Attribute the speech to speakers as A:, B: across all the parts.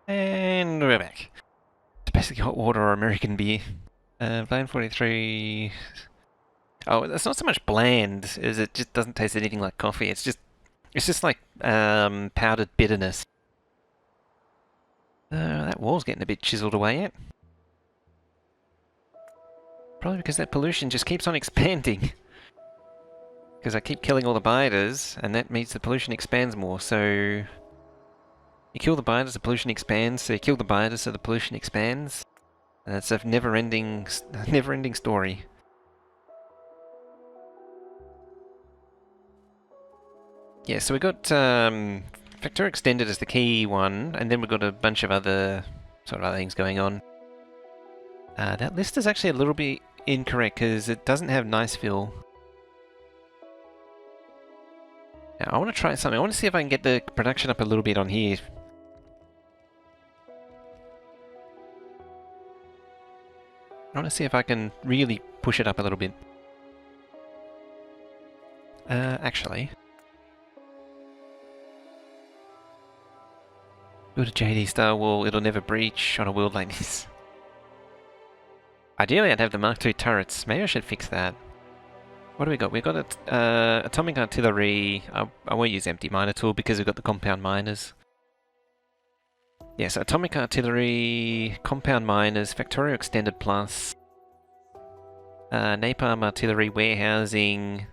A: And we're back. It's basically hot water or American beer. Bland 43. Oh, it's not so much bland as it just doesn't taste anything like coffee. It's just like powdered bitterness. That wall's getting a bit chiseled away yet. Probably because that pollution just keeps on expanding. Because I keep killing all the biters, and that means the pollution expands more, so... You kill the biters, the pollution expands, so you kill the biters, so the pollution expands. And it's a never-ending story. Yeah, so we got Factorio Extended as the key one, and then we've got a bunch of other sort of other things going on. That list is actually a little bit incorrect because it doesn't have nice fill. Now, I want to try something. I want to see if I can get the production up a little bit on here. I want to see if I can really push it up a little bit. Actually... Build a JD style wall, it'll never breach on a world like this. Ideally I'd have the Mark II turrets, maybe I should fix that. What do we got? We've got Atomic Artillery, I won't use Empty Miner Tool because we've got the Compound Miners. Yes, Atomic Artillery, Compound Miners, Factorio Extended Plus, Napalm Artillery, Warehousing,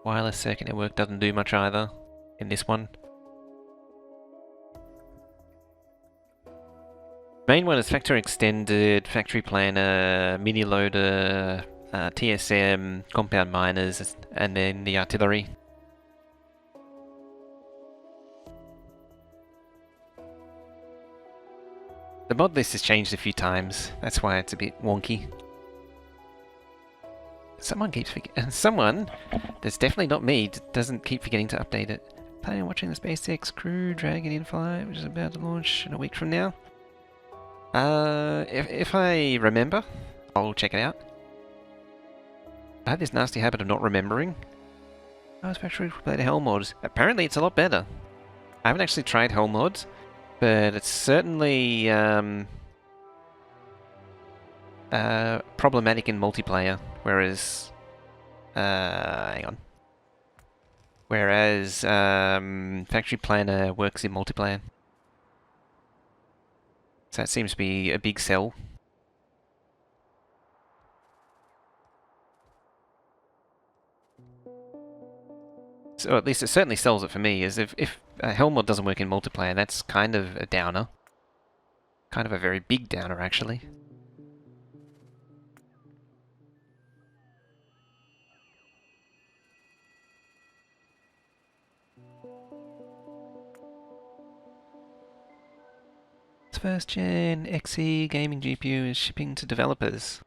A: Wireless Circuit Network doesn't do much either in this one. Main one is Factory Extended, Factory Planner, Miniloader, TSM, Compound Miners, and then the Artillery. The mod list has changed a few times, that's why it's a bit wonky. Someone that's definitely not me, doesn't keep forgetting to update it. Planning on watching the SpaceX Crew Dragon in flight, which is about to launch in a week from now. If I remember, I'll check it out. I have this nasty habit of not remembering. I was Factory played Hell mods. Apparently it's a lot better. I haven't actually tried Hell mods, but it's certainly problematic in multiplayer, whereas hang on. Whereas Factory Planner works in multiplayer. So that seems to be a big sell. So at least it certainly sells it for me, as if Hellmod doesn't work in multiplayer, that's kind of a downer. Kind of a very big downer, actually. First gen XE gaming GPU is shipping to developers.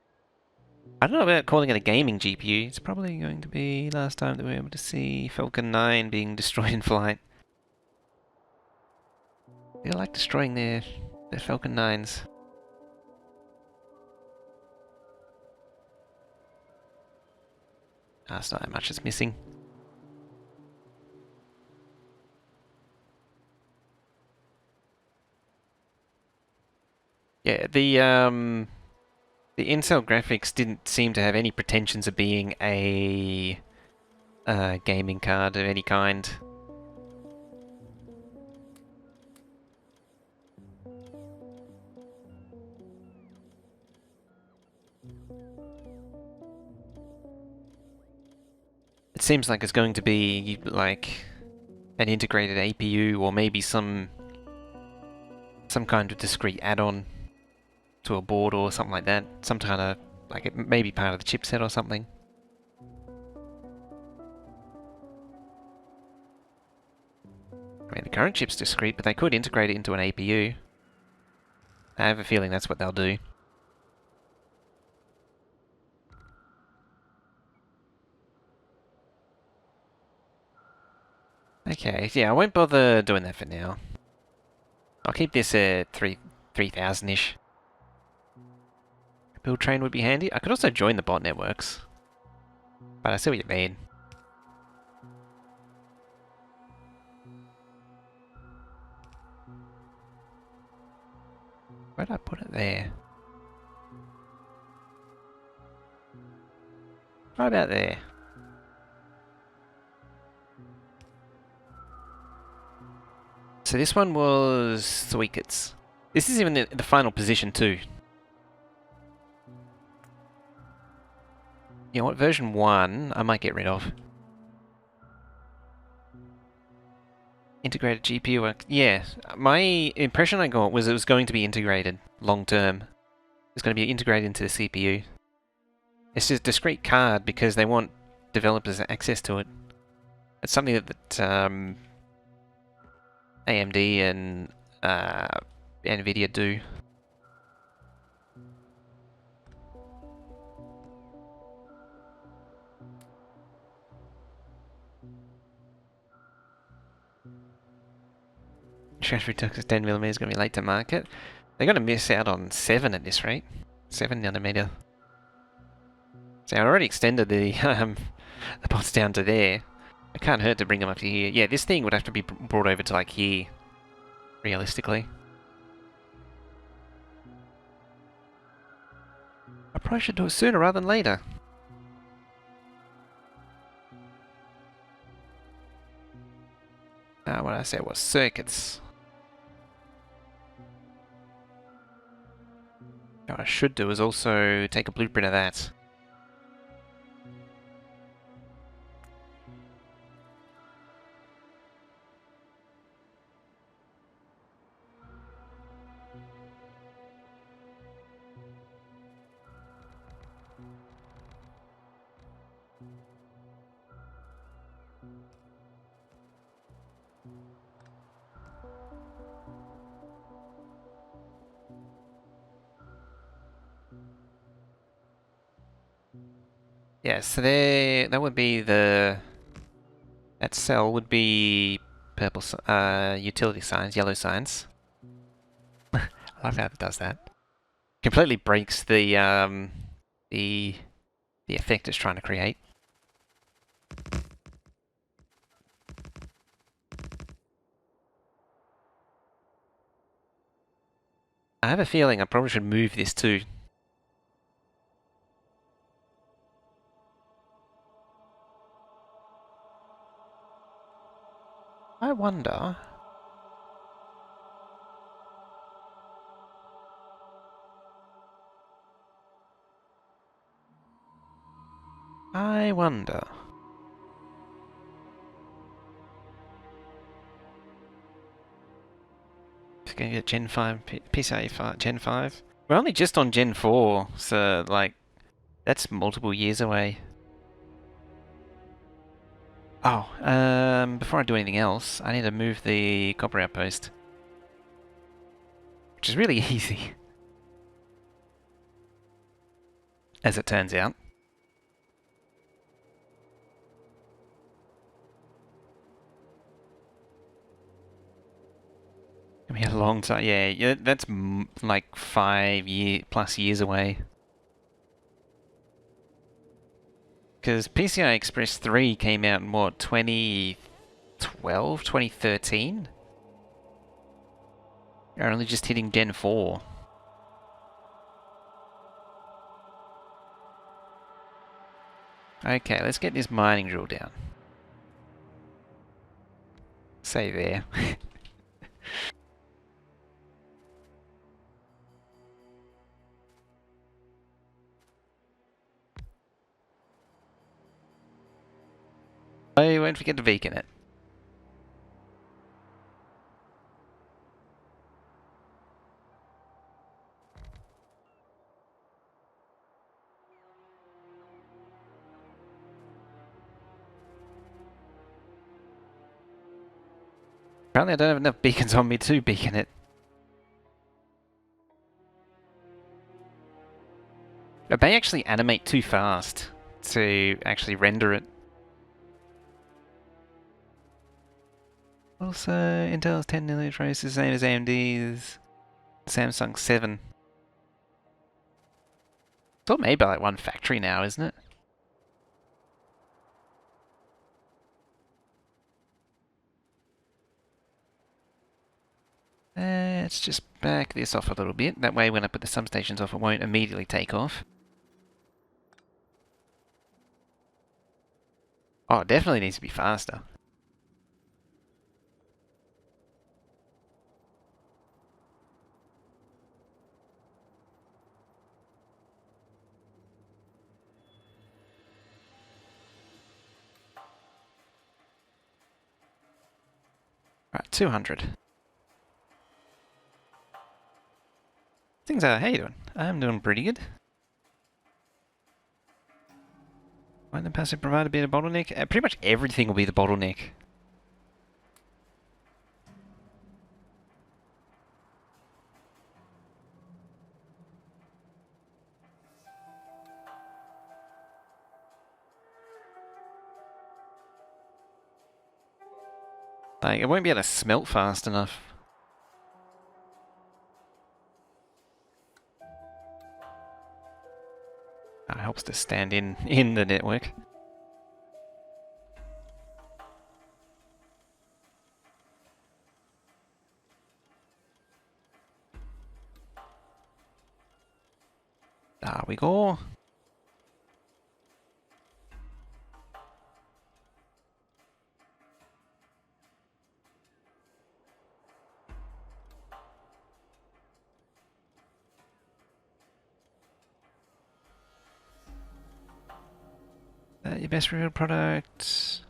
A: I don't know about calling it a gaming GPU. It's probably going to be last time that we were able to see Falcon 9 being destroyed in flight. They like destroying their Falcon 9s. It's not that much that's missing. Yeah, the Intel graphics didn't seem to have any pretensions of being a gaming card of any kind. It seems like it's going to be like an integrated APU or maybe some kind of discrete add-on to a board or something like that. Some kind of, like, it may be part of the chipset or something. I mean, the current chip's discrete, but they could integrate it into an APU. I have a feeling that's what they'll do. Okay, yeah, I won't bother doing that for now. I'll keep this at 3,000-ish. Build train would be handy. I could also join the bot networks. But I see what you mean. Where'd I put it there? Right about there. So this one was 3 wickets. This is even the final position too. You know what, version 1 I might get rid of. Integrated GPU work. Yeah, my impression I got was it was going to be integrated long term. It's going to be integrated into the CPU. It's just a discrete card because they want developers access to it. It's something that AMD and NVIDIA do. Transfer Tux 10mm is going to be late to market. They're going to miss out on 7 at this rate. 7nm. So I already extended the bots down to there. It can't hurt to bring them up to here. Yeah, this thing would have to be brought over to like here, realistically. I probably should do it sooner rather than later. What I said was circuits. What I should do is also take a blueprint of that. Yeah, so there, that would be the... That cell would be purple, utility signs, yellow signs. I love how it does that. Completely breaks the effect it's trying to create. I have a feeling I probably should move this too. I wonder... I wonder... Just gonna get Gen 5, PCIe 5, Gen 5. We're only just on Gen 4, so like, that's multiple years away. Oh, before I do anything else, I need to move the copper outpost. Which is really easy. As it turns out. We had a long time, yeah, that's like 5 plus years away. Because PCI Express 3 came out in what, 2012, 2013? We're only just hitting Gen 4. Okay, let's get this mining drill down. Say there. I won't forget to beacon it. Apparently I don't have enough beacons on me to beacon it. It may actually animate too fast to actually render it. Also, Intel's 10nm race is the same as AMD's Samsung 7. It's all made by like one factory now, isn't it? Let's just back this off a little bit. That way when I put the substations off, it won't immediately take off. Oh, it definitely needs to be faster. Right, 200. Things are, how you doing? I'm doing pretty good. Won't the passive provider be the bottleneck? Pretty much everything will be the bottleneck. Like, it won't be able to smelt fast enough. That helps to stand in the network. There we go. Your best revealed product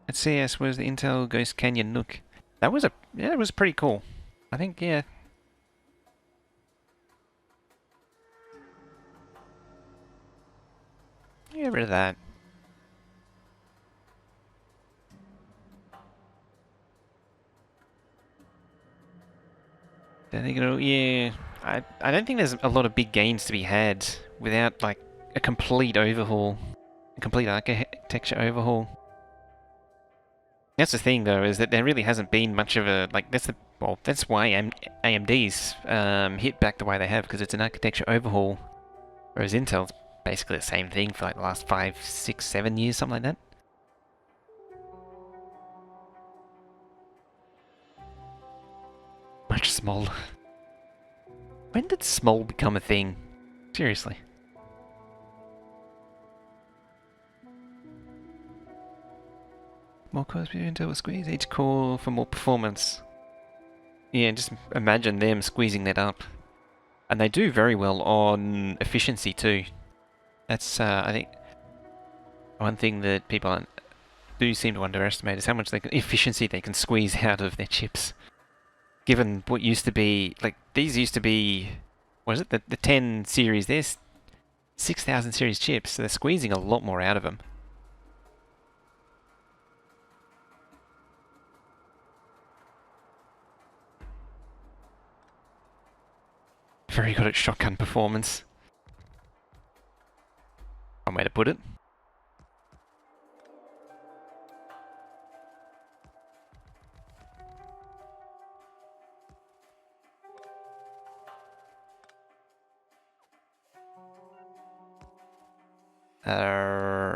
A: at CS was the Intel Ghost Canyon Nook. That was yeah, it was pretty cool. I think, yeah. Get rid of that. I think it'll, yeah. I don't think there's a lot of big gains to be had without, like, a complete overhaul. A complete architecture overhaul. That's the thing, though, is that there really hasn't been much of a, like, that's why AMD's hit back the way they have, because it's an architecture overhaul, whereas Intel's basically the same thing for, like, the last 5, 6, 7 years, something like that. Much smaller. When did small become a thing? Seriously. More cores per Intel will squeeze each core for more performance. Yeah, just imagine them squeezing that up. And they do very well on efficiency too. That's, I think, one thing that people do seem to underestimate is how much efficiency they can squeeze out of their chips. Given what used to be, like, these used to be, what is it, the 10 series, there's 6,000 series chips, so they're squeezing a lot more out of them. Very good at shotgun performance. One way to put it. There.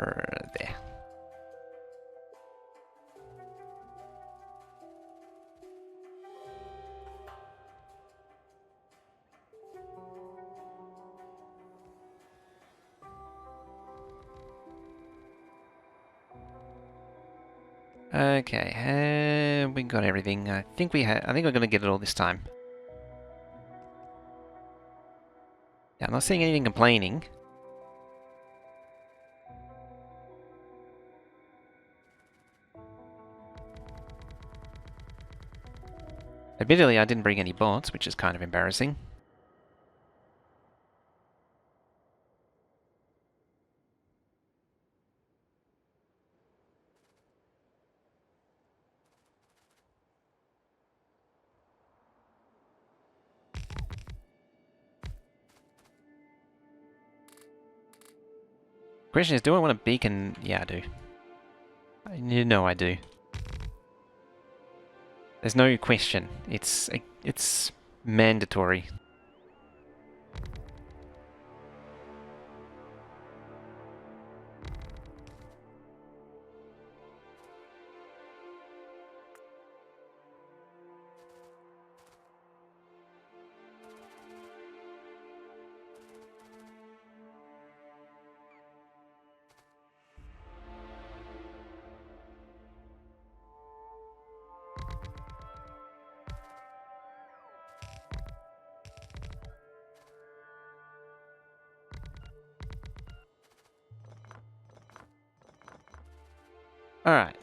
A: Okay, we got everything. I think we're gonna get it all this time. Yeah, I'm not seeing anything complaining. Admittedly, I didn't bring any bots, which is kind of embarrassing. Question is, do I want a beacon? Yeah, I do. You know I do. There's no question. It's mandatory. Alright.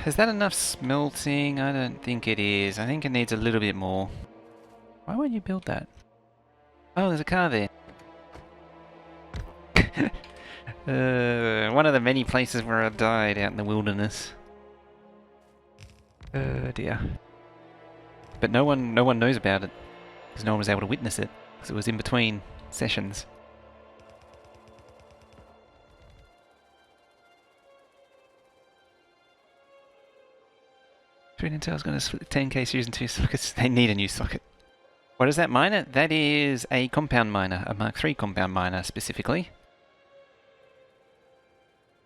A: Is that enough smelting? I don't think it is. I think it needs a little bit more. Why won't you build that? Oh, there's a car there. One of the many places where I died out in the wilderness. Dear. But no one knows about it because no one was able to witness it because it was in between sessions. Intel's going to split the 10K series in 2 sockets. They need a new socket. What is that miner? That is a compound miner, a Mark III compound miner specifically.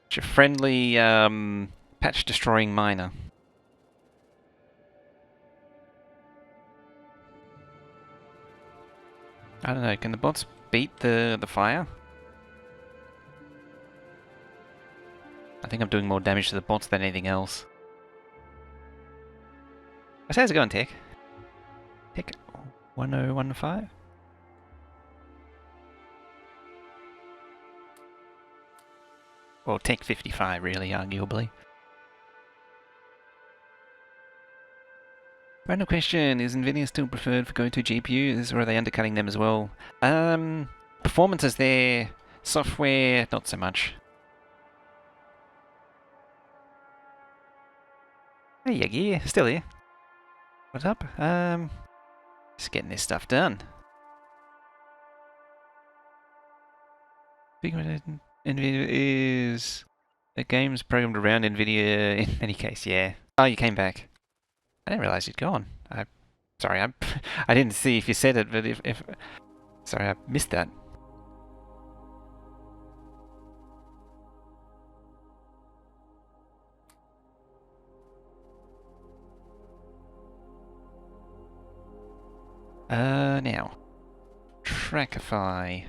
A: It's a friendly patch destroying miner. I don't know, can the bots beat the fire? I think I'm doing more damage to the bots than anything else. How's it going, Tech? Tech 1015? Well, Tech 55 really, arguably. Random question, is NVIDIA still preferred for go-to GPUs, or are they undercutting them as well? Performance is there, software, not so much. Hey, Yagi, still here. What's up? Just getting this stuff done. NVIDIA is the game's programmed around NVIDIA in any case, yeah. Oh, you came back. I didn't realize you'd gone. Sorry, I didn't see if you said it, but if sorry, I missed that. Now. Trackify.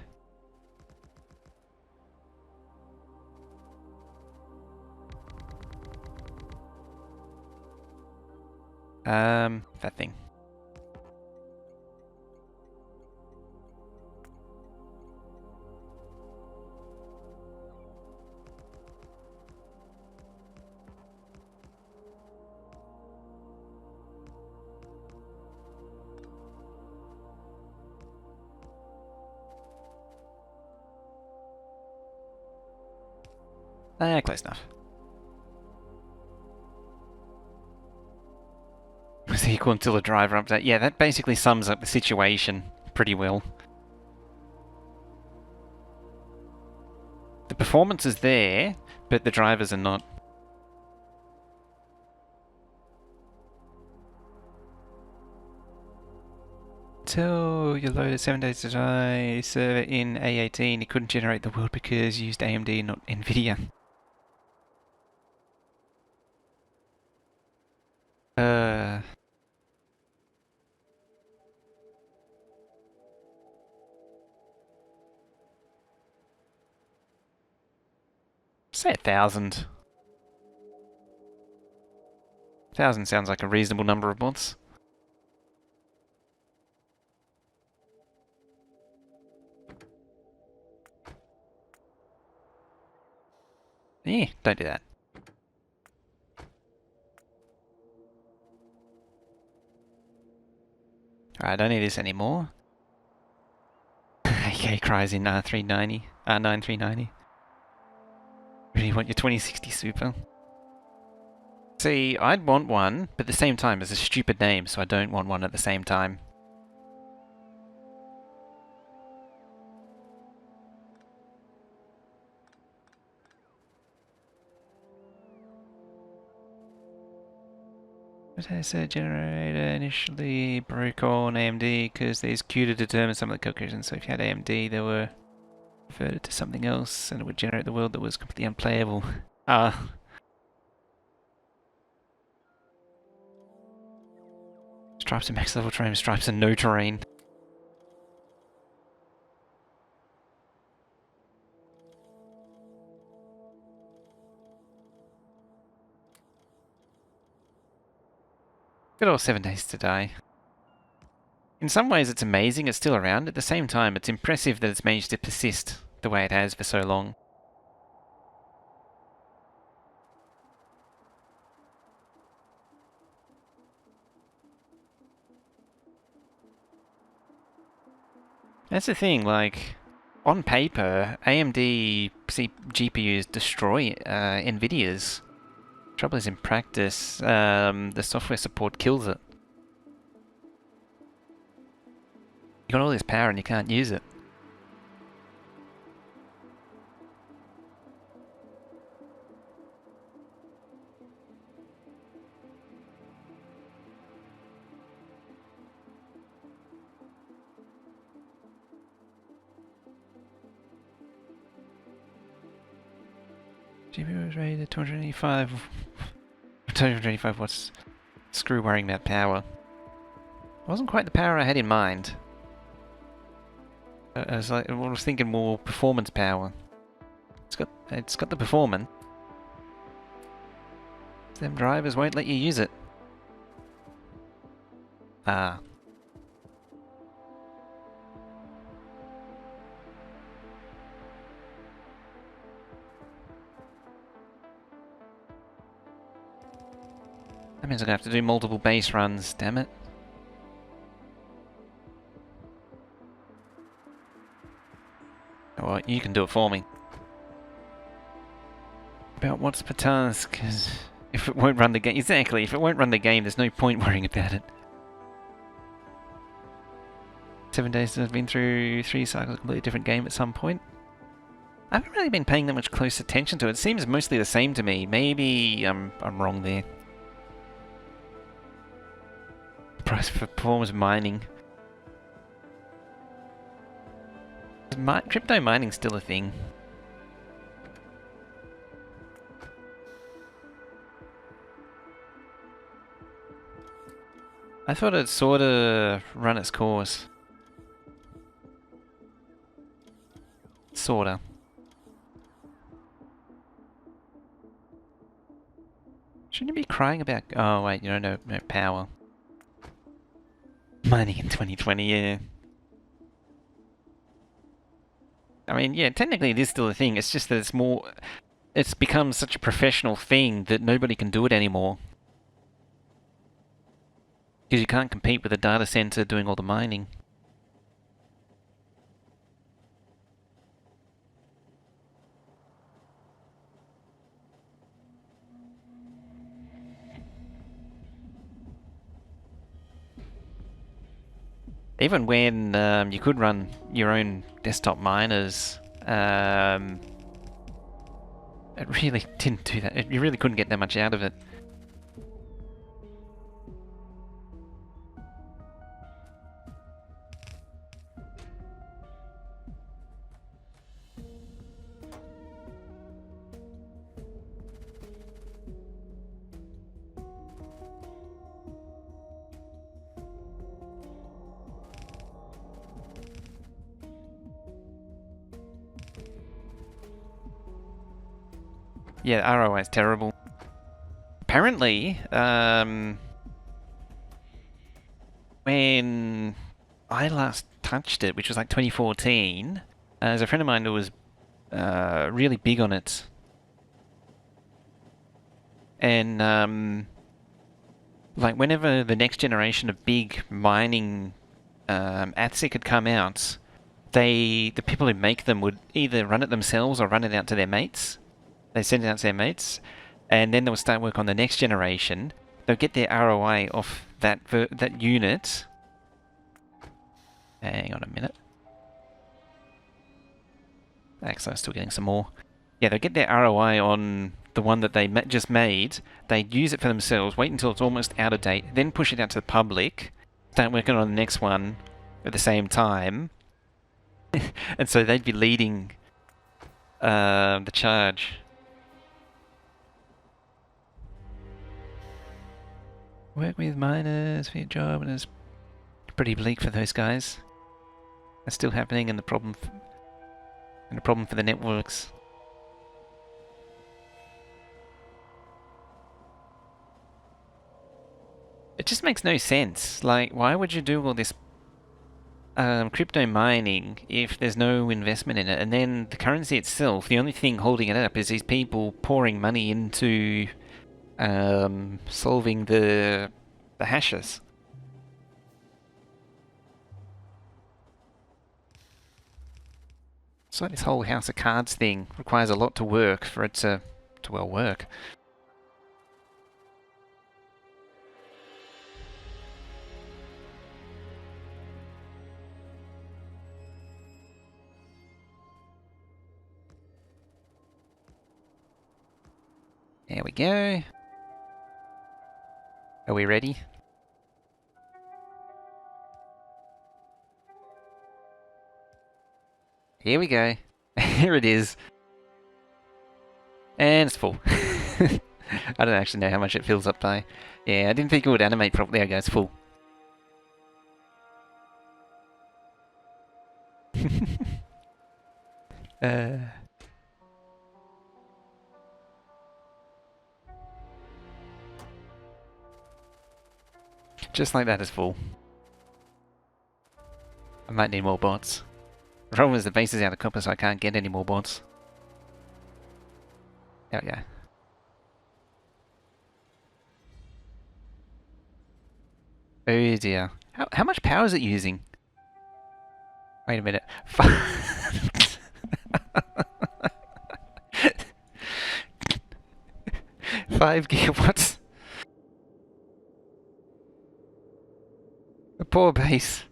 A: That thing. Close enough. Was equal until the driver update. Yeah, that basically sums up the situation pretty well. The performance is there, but the drivers are not. Until you loaded 7 days to die server in A18, it couldn't generate the world because you used AMD, not NVIDIA. Say 1,000. 1,000 sounds like a reasonable number of bots. Yeah, don't do that. Alright, I don't need this anymore. AK cries in R390, R9390. Really want your 2060 Super? See, I'd want one, but at the same time, it's a stupid name, so I don't want one at the same time. Processor generator initially broke on AMD because there's Q to determine some of the calculations. So if you had AMD, they were converted to something else and it would generate the world that was completely unplayable. Stripes and max level terrain, stripes and no terrain. Good old 7 days to die. In some ways it's amazing it's still around. At the same time, it's impressive that it's managed to persist the way it has for so long. That's the thing, like, on paper, AMD GPUs destroy NVIDIA's. Trouble is, in practice, the software support kills it. You got all this power and you can't use it. GPU was rated 285. 225 watts. Screw worrying about power. Wasn't quite the power I had in mind. I was thinking more performance power. It's got the performance. Them drivers won't let you use it. Ah. That means I'm gonna have to do multiple base runs, damn it. Oh, well, you can do it for me. About watts per task, because if it won't run the game... Exactly, if it won't run the game, there's no point worrying about it. 7 days I've been through 3 cycles, a completely different game at some point. I haven't really been paying that much close attention to it. It seems mostly the same to me. Maybe I'm wrong there. Price for performance mining. Crypto mining's still a thing. I thought it'd sorta run its course. Sorta. Shouldn't you be crying about... Oh wait, you know, no power. Mining in 2020, yeah. I mean, yeah, technically it is still a thing, it's just that it's more... It's become such a professional thing that nobody can do it anymore. Because you can't compete with a data center doing all the mining. Even when you could run your own desktop miners, it really didn't do that. You really couldn't get that much out of it. Yeah, ROI is terrible. Apparently, when I last touched it, which was like 2014, there's a friend of mine who was really big on it. And like whenever the next generation of big mining ATSIC had come out, the people who make them would either run it themselves or run it out to their mates. They send it out to their mates, and then they'll start work on the next generation. They'll get their ROI off that unit. Hang on a minute. Actually, I'm still getting some more. Yeah, they'll get their ROI on the one that they just made. They use it for themselves, wait until it's almost out of date, then push it out to the public, start working on the next one at the same time. And so they'd be leading the charge. Work with miners for your job, and it's pretty bleak for those guys. That's still happening, and the problem for the networks. It just makes no sense. Like, why would you do all this crypto mining if there's no investment in it? And then the currency itself, the only thing holding it up is these people pouring money into solving the hashes. So this whole House of Cards thing requires a lot to work for it to well work. There we go. Are we ready? Here we go. Here it is. And it's full. I don't actually know how much it fills up by. Yeah, I didn't think it would animate properly. There we go, it's full. Just like that, it's full. I might need more bots. The problem is the base is out of copper, so I can't get any more bots. There we go. Oh dear. How much power is it using? Wait a minute. 5 gigawatts. A poor base.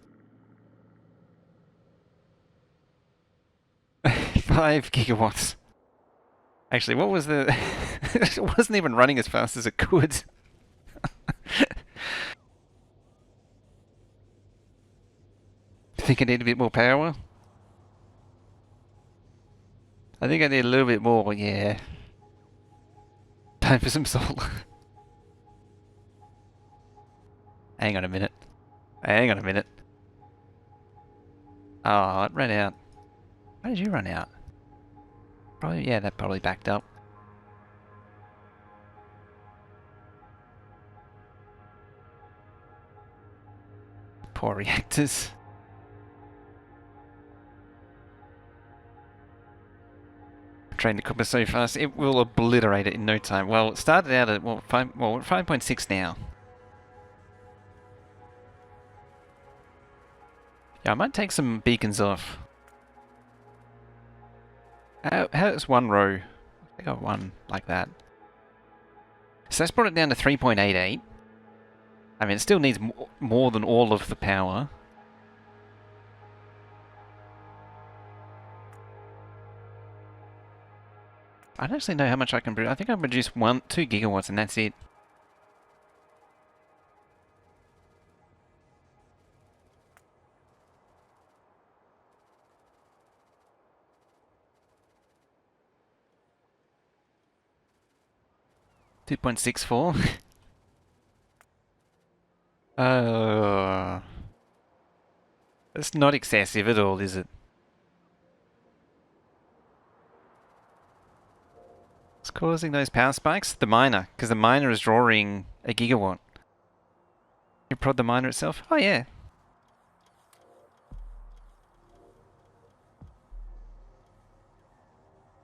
A: 5 gigawatts. Actually, what was the... It wasn't even running as fast as it could. Think I need a bit more power? I think I need a little bit more, yeah. Time for some solar. Hang on a minute. Hang on a minute. Oh, it ran out. Why did you run out? Probably, yeah, that probably backed up. Poor reactors. Train the copper so fast, it will obliterate it in no time. Well, it started out at, well, 5.6 now. Yeah, I might take some beacons off. How's one row? I got one like that. So that's brought it down to 3.88. I mean, it still needs more than all of the power. I don't actually know how much I can produce. I think I produce 2 gigawatts and that's it. $2.64. It's not excessive at all, is it? What's causing those power spikes? The miner, because the miner is drawing a gigawatt. You prod the miner itself? Oh yeah.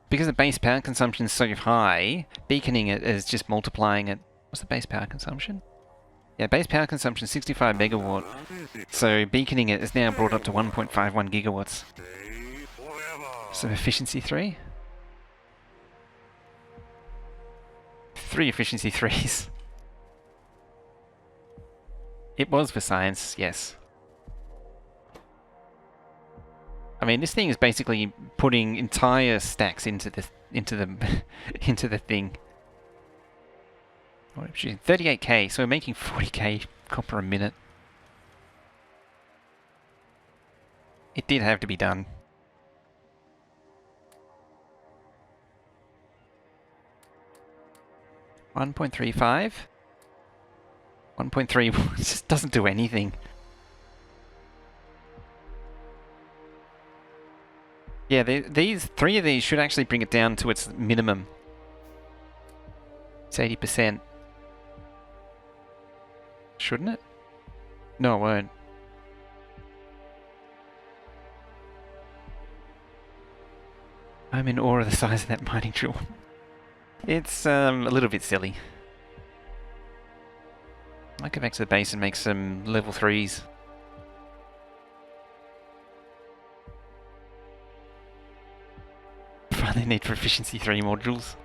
A: Because the base power consumption is so high, beaconing it is just multiplying it. What's the base power consumption? Yeah, base power consumption is 65 megawatt. So beaconing it is now brought up to 1.51 gigawatts. So efficiency 3? 3 efficiency 3s. It was for science, yes. I mean, this thing is basically putting entire stacks into the into the thing. 38k, so we're making 40k copper a minute. It did have to be done. $1.35. 1.3 just doesn't do anything. Yeah, these 3 of these should actually bring it down to its minimum. It's 80%. Shouldn't it? No, it won't. I'm in awe of the size of that mining drill. It's a little bit silly. I might go back to the base and make some level 3s. Finally need for efficiency 3 modules.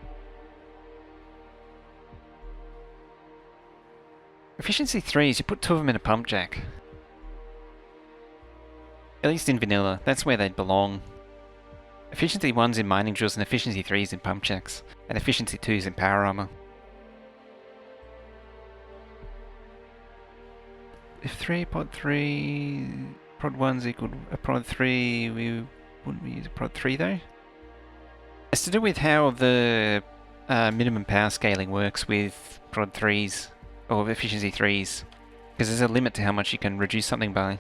A: Efficiency 3s, you put 2 of them in a pump jack. At least in vanilla, that's where they'd belong. Efficiency 1's in mining drills and efficiency 3's in pump jacks. And efficiency 2's in power armor. If 3 pod 3 prod 1's equal to a prod 3, wouldn't we use a prod 3 though? It's to do with how the minimum power scaling works with prod 3's, or efficiency 3's, because there's a limit to how much you can reduce something by.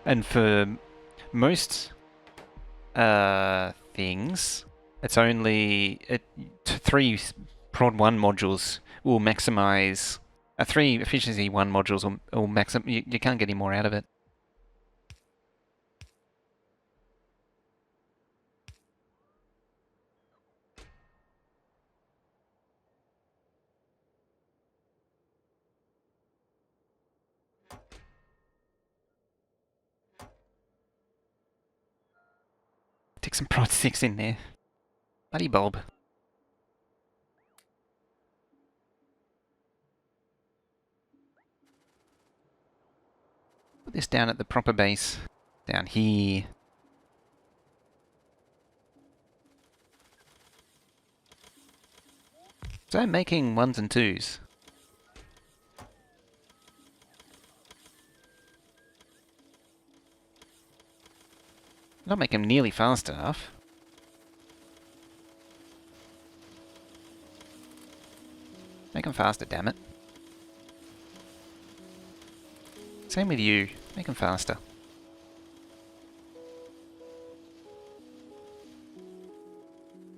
A: And for most things, it's only 3 prod 1 modules will maximize. 3 efficiency 1 modules will maximize. You can't get any more out of it. Stick some prod 6 in there. Bloody bulb. Put this down at the proper base. Down here. So I'm making 1s and 2s. Not make them nearly fast enough. Make them faster, damn it. Same with you. Make them faster.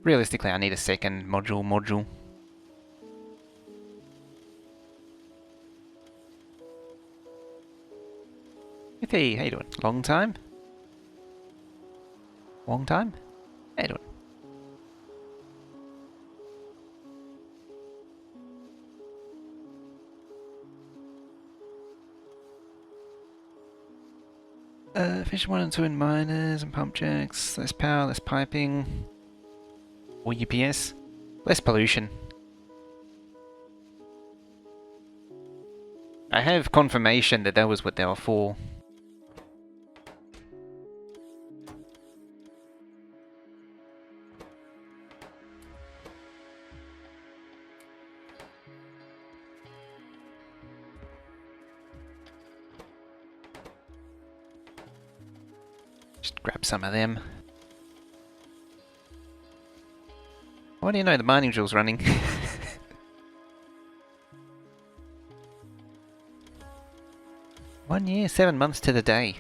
A: Realistically, I need a second module. Hey, how you doing? Long time? Long time? How you doing? Fish 1 and 2 in miners and pump jacks. Less power, less piping. Or UPS. Less pollution. I have confirmation that was what they were for. Just grab some of them. Why do you know the mining drill's running? 1 year, 7 months to the day.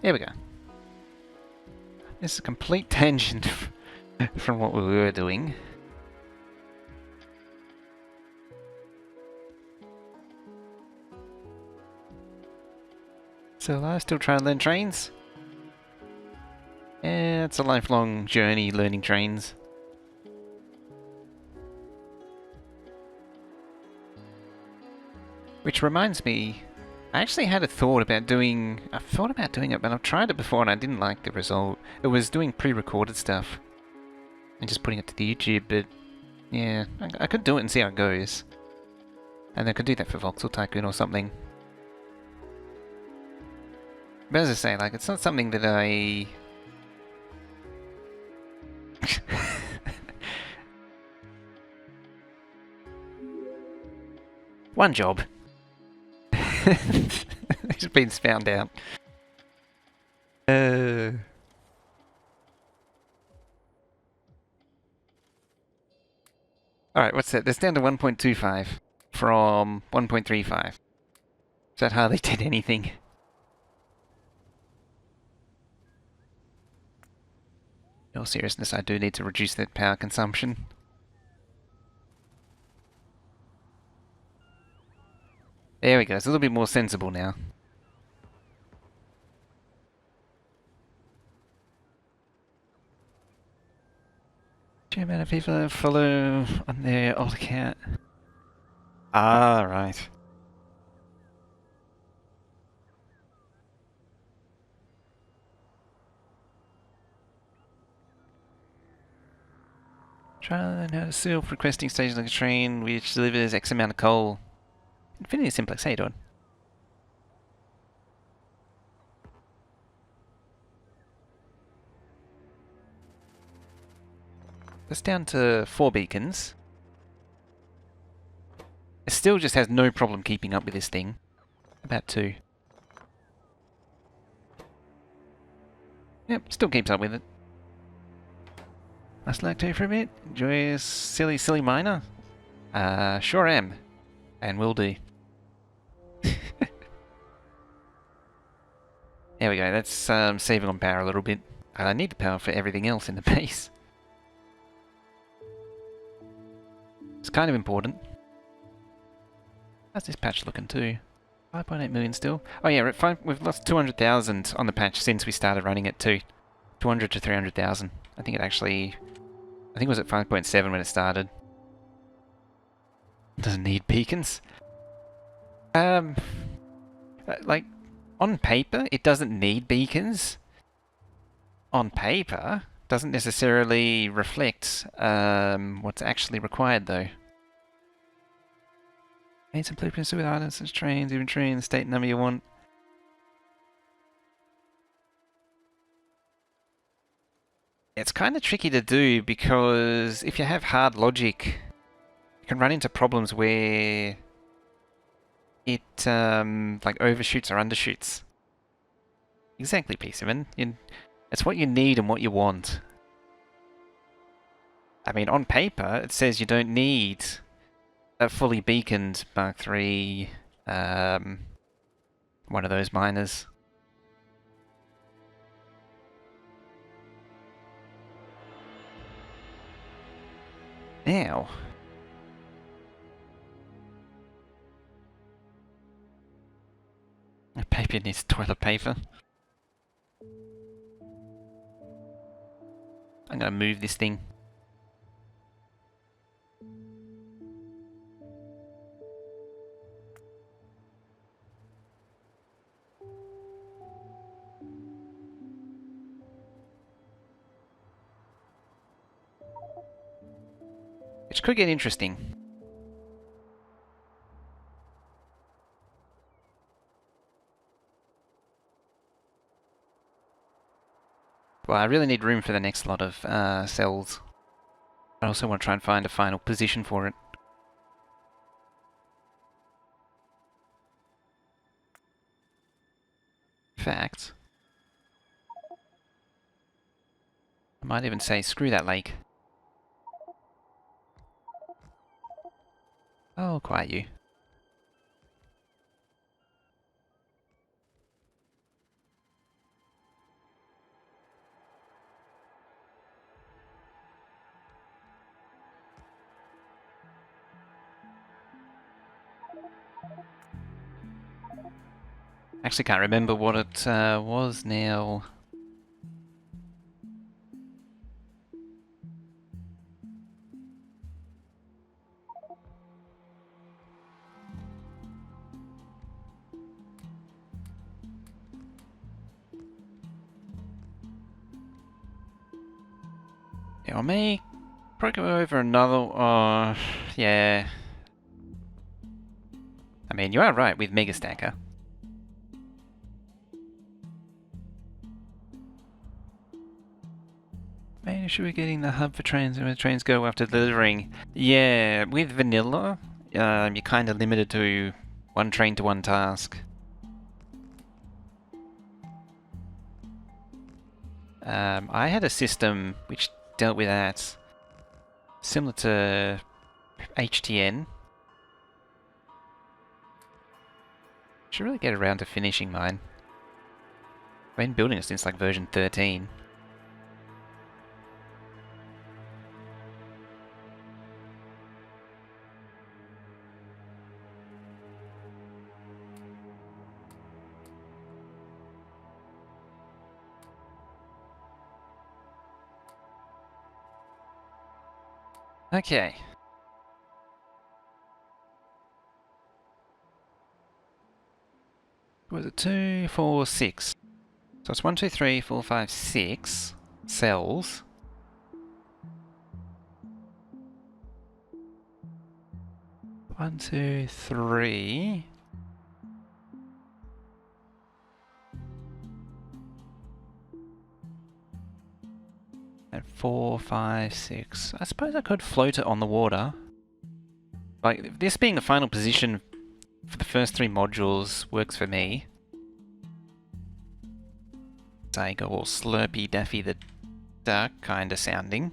A: There we go. This is a complete tangent from what we were doing. So I still trying to learn trains? Yeah, it's a lifelong journey learning trains. Which reminds me, I actually had a thought about doing... I've thought about doing it, but I've tried it before and I didn't like the result. It was doing pre-recorded stuff and just putting it to the YouTube, but yeah, I could do it and see how it goes. And I could do that for Voxel Tycoon or something. But as I say, like, it's not something that I... One job. It's been found out. Alright, what's that? That's down to 1.25 from 1.35. So that hardly did anything. In all seriousness, I do need to reduce that power consumption. There we go, it's a little bit more sensible now. Do you know amount of people that follow on their old account? Ah, right. Try to learn how to self requesting stations like a train which delivers X amount of coal. Infinity Simplex, how you doing? That's down to 4 beacons. It still just has no problem keeping up with this thing. About 2. Yep, still keeps up with it. Must lactate for a bit. Enjoy a silly, silly miner? Sure am. And will do. There we go, that's saving on power a little bit. And I need the power for everything else in the base. It's kind of important. How's this patch looking too? 5.8 million still. Oh yeah, we've lost 200,000 on the patch since we started running it too. 200 to 300,000. I think it was at 5.7 when it started. Doesn't need beacons. Like, on paper, it doesn't need beacons. On paper, doesn't necessarily reflect what's actually required though. Need some blueprints with items such trains, even trains, state number you want. It's kind of tricky to do because if you have hard logic, you can run into problems where it like overshoots or undershoots. Exactly, P7. It's what you need and what you want. I mean, on paper, it says you don't need a fully beaconed Mark III, one of those miners. Now, paper needs toilet paper. I'm gonna move this thing. Which could get interesting. Well, I really need room for the next lot of cells. I also want to try and find a final position for it. In fact, I might even say screw that lake. Oh, quiet you. Actually can't remember what it was now. Yeah, I may probably go over another... yeah. I mean, you are right with Mega Stacker. Maybe should we getting the hub for trains and where the trains go after delivering? Yeah, with vanilla, you're kind of limited to one train to one task. I had a system which dealt with that, similar to HTN. Should really get around to finishing mine. I've been building it since like version 13. Okay. What was it? 2, 4, 6. So it's 1, 2, 3, 4, 5, 6 cells. One, two, three. And 4, 5, 6. I suppose I could float it on the water. Like, this being the final position for the first 3 modules works for me. So I go all slurpy Daffy the Duck kinda sounding.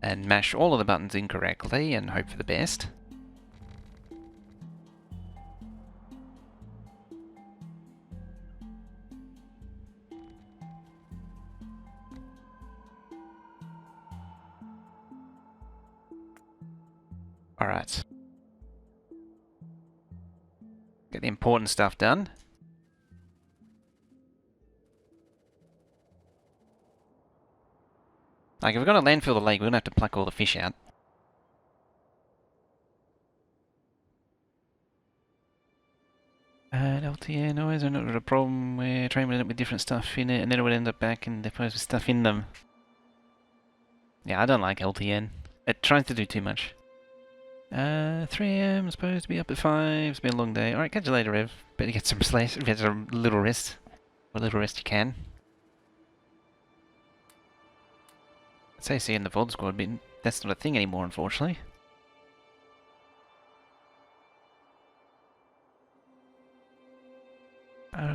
A: And mash all of the buttons incorrectly and hope for the best. Alright. Get the important stuff done. Like, if we're gonna landfill the lake, we're gonna have to pluck all the fish out. And LTN always ended up with a problem where train would end up with different stuff in it, and then it would end up back in depots with stuff in them. Yeah, I don't like LTN. It tries to do too much. 3 AM, supposed to be up at 5. It's been a long day. Alright, catch you later, Rev. Better get some sleep, get some little rest. What little rest you can. I'd say see you in the VOD squad, but that's not a thing anymore, unfortunately.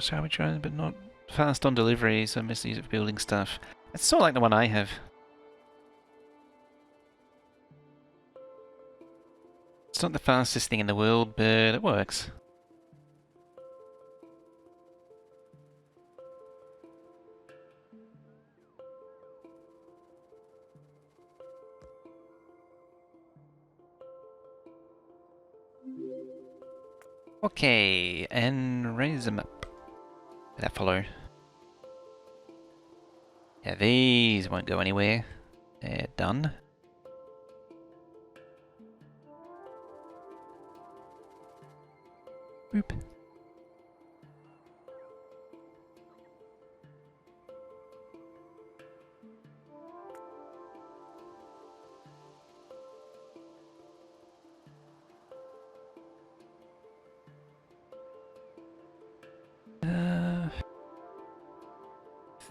A: Salvage runs, but not fast on delivery, so I must use it for building stuff. It's sort of like the one I have. It's not the fastest thing in the world, but it works. Okay, and raise them up. Did that follow? Yeah, these won't go anywhere. They're done. Boop.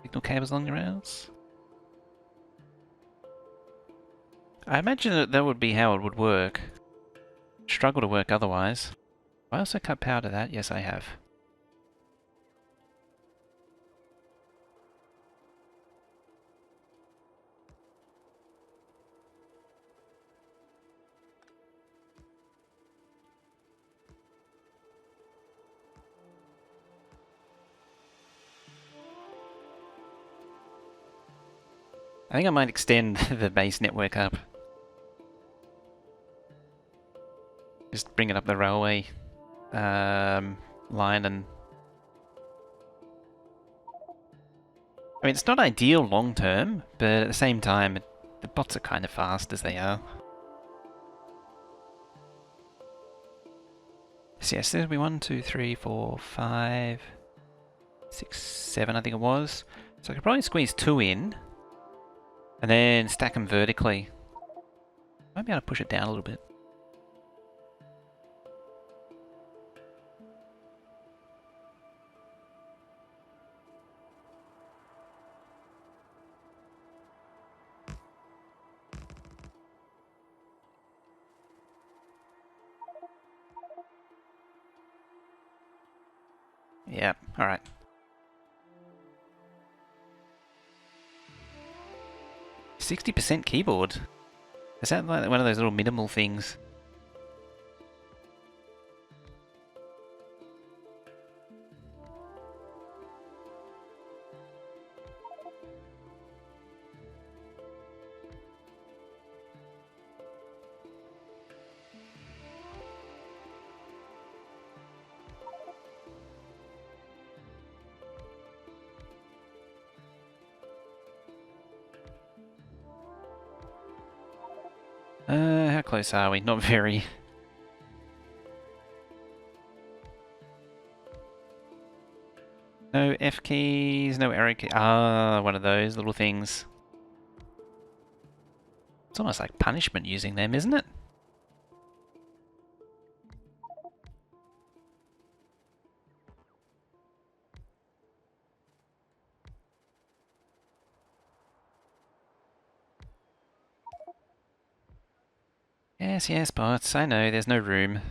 A: Signal cables along the rails. I imagine that would be how it would work. Struggle to work otherwise. I also cut power to that? Yes, I have. I think I might extend the base network up. Just bring it up the railway line and... I mean, it's not ideal long term, but at the same time, the bots are kind of fast as they are. So yes, there'll be 1, 2, 3, 4, 5, 6, 7, I think it was. So I could probably squeeze 2 in, and then stack them vertically. Might be able to push it down a little bit. Yeah, alright. %60 keyboard. Is that like one of those little minimal things? How close are we? Not very. No F keys, no arrow key. Ah, one of those little things. It's almost like punishment using them, isn't it? Yes, yes, bots. I know, there's no room.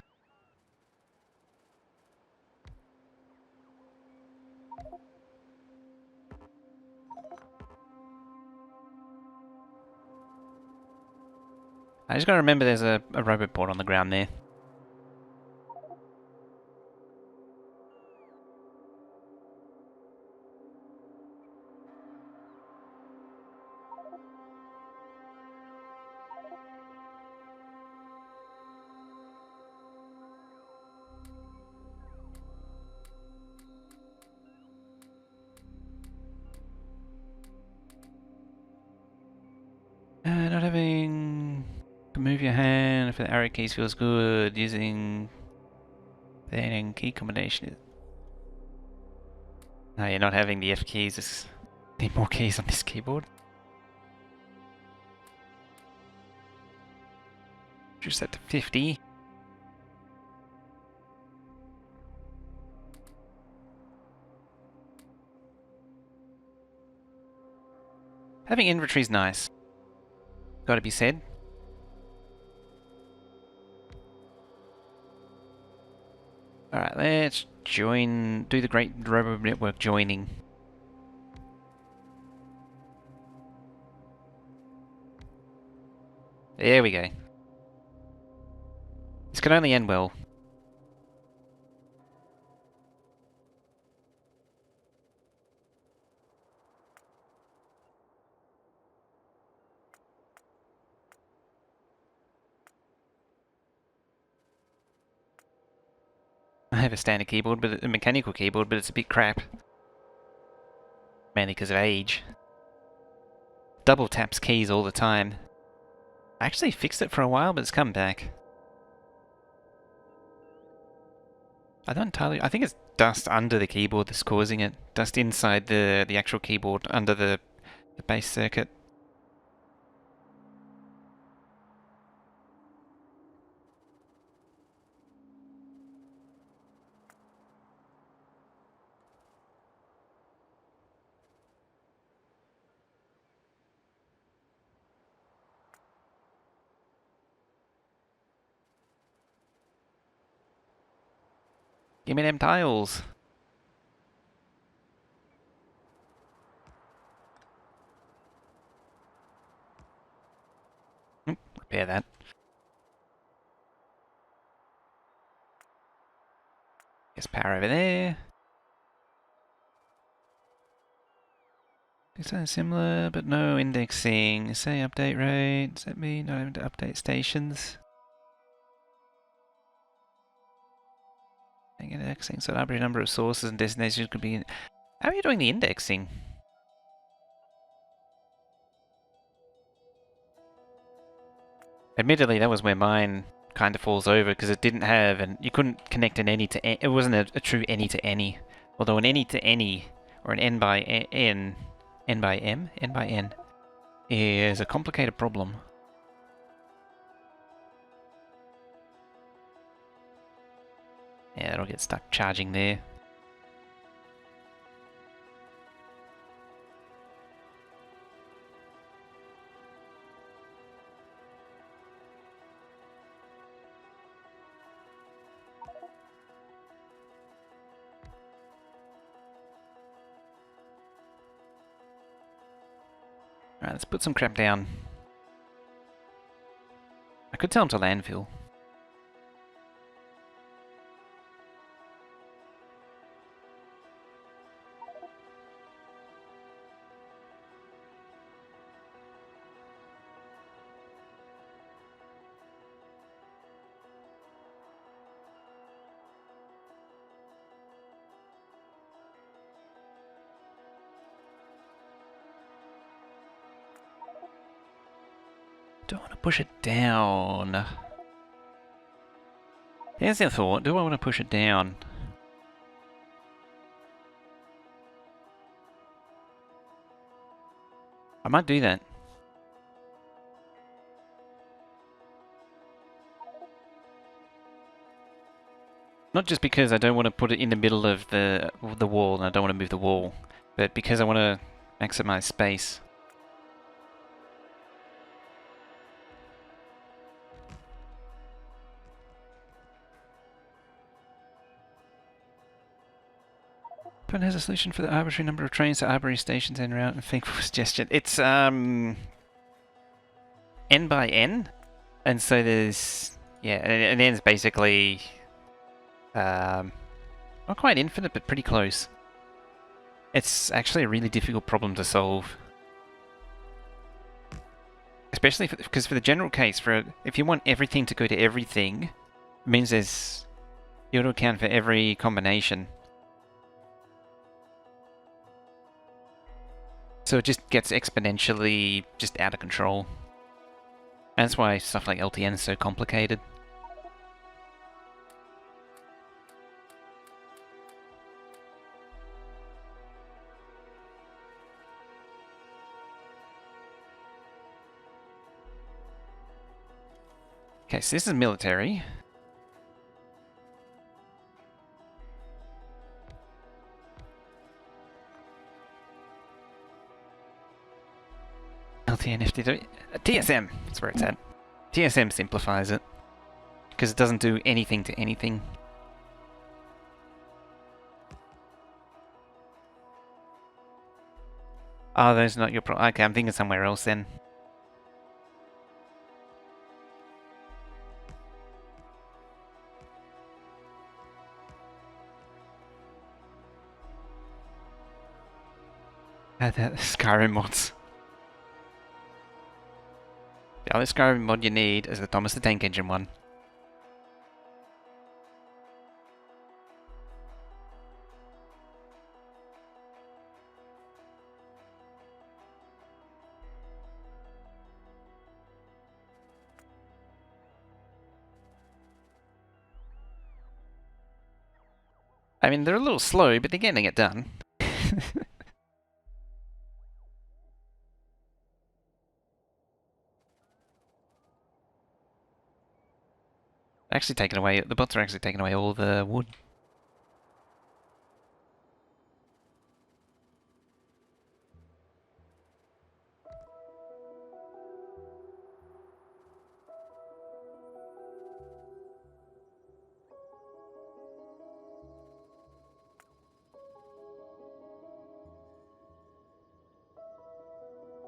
A: I just gotta remember there's a robot board on the ground there. Not having to move your hand if the arrow keys feels good. Using then key combination. No, you're not having the F keys. Just need more keys on this keyboard. Just set to 50. Having inventory's nice. Gotta be said. Alright, let's join, do the great robo network joining. There we go. This can only end well. I have a standard keyboard, but a mechanical keyboard, but it's a bit crap. Mainly because of age. Double taps keys all the time. I actually fixed it for a while, but it's come back. I don't entirely. I think it's dust under the keyboard that's causing it. Dust inside the actual keyboard under the base circuit. Give me them tiles. Repair that. Guess power over there. It's similar, but no indexing. Say update rate. Does that mean not having to update stations? Indexing, so arbitrary number of sources and destinations could be. How are you doing the indexing? Admittedly, that was where mine kind of falls over because it didn't have, and you couldn't connect an any to any. It wasn't a true any to any. Although an any to any, or an n by n, n by m, n by n, is a complicated problem. Yeah, it'll get stuck charging there. Alright, let's put some crap down. could tell them to landfill. Do I want to push it down? Here's the thought, do I want to push it down? I might do that. Not just because I don't want to put it in the middle of the wall and I don't want to move the wall, but because I want to maximize space. But has a solution for the arbitrary number of trains to arbitrary stations en route and think for suggestion. It's n by n, and so there's and n's basically not quite infinite, but pretty close. It's actually a really difficult problem to solve, especially because for the general case, if you want everything to go to everything, it means you have to account for every combination. So it just gets exponentially just out of control. And that's why stuff like LTN is so complicated. Okay, so this is military. LTN, FTW, TSM, that's where it's at. TSM simplifies it, because it doesn't do anything to anything. Oh, that's not your problem. Okay, I'm thinking somewhere else then. The Skyrim mods. The only Skyrim mod you need is the Thomas the Tank Engine one. I mean, they're a little slow, but they're getting it done. Actually taking away, the bots are actually taking away all the wood.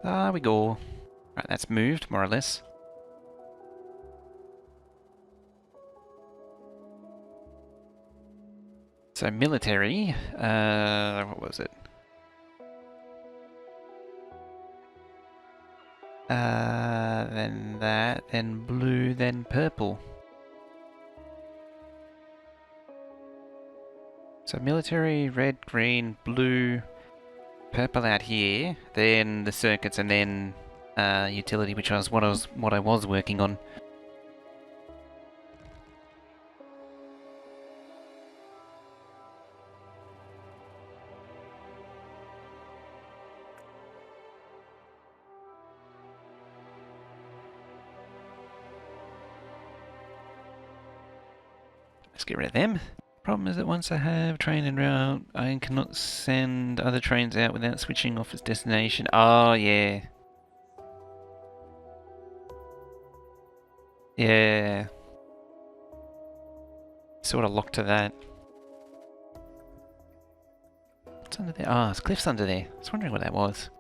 A: There we go. Right, that's moved, more or less. So military, what was it? Then that, then blue, then purple. So military, red, green, blue, purple out here, then the circuits, and then utility, which was what I was working on. Let's get rid of them. Problem is that once I have train en route, I cannot send other trains out without switching off its destination. Oh, yeah. Yeah. Sort of locked to that. What's under there? Ah, oh, it's cliffs under there. I was wondering what that was.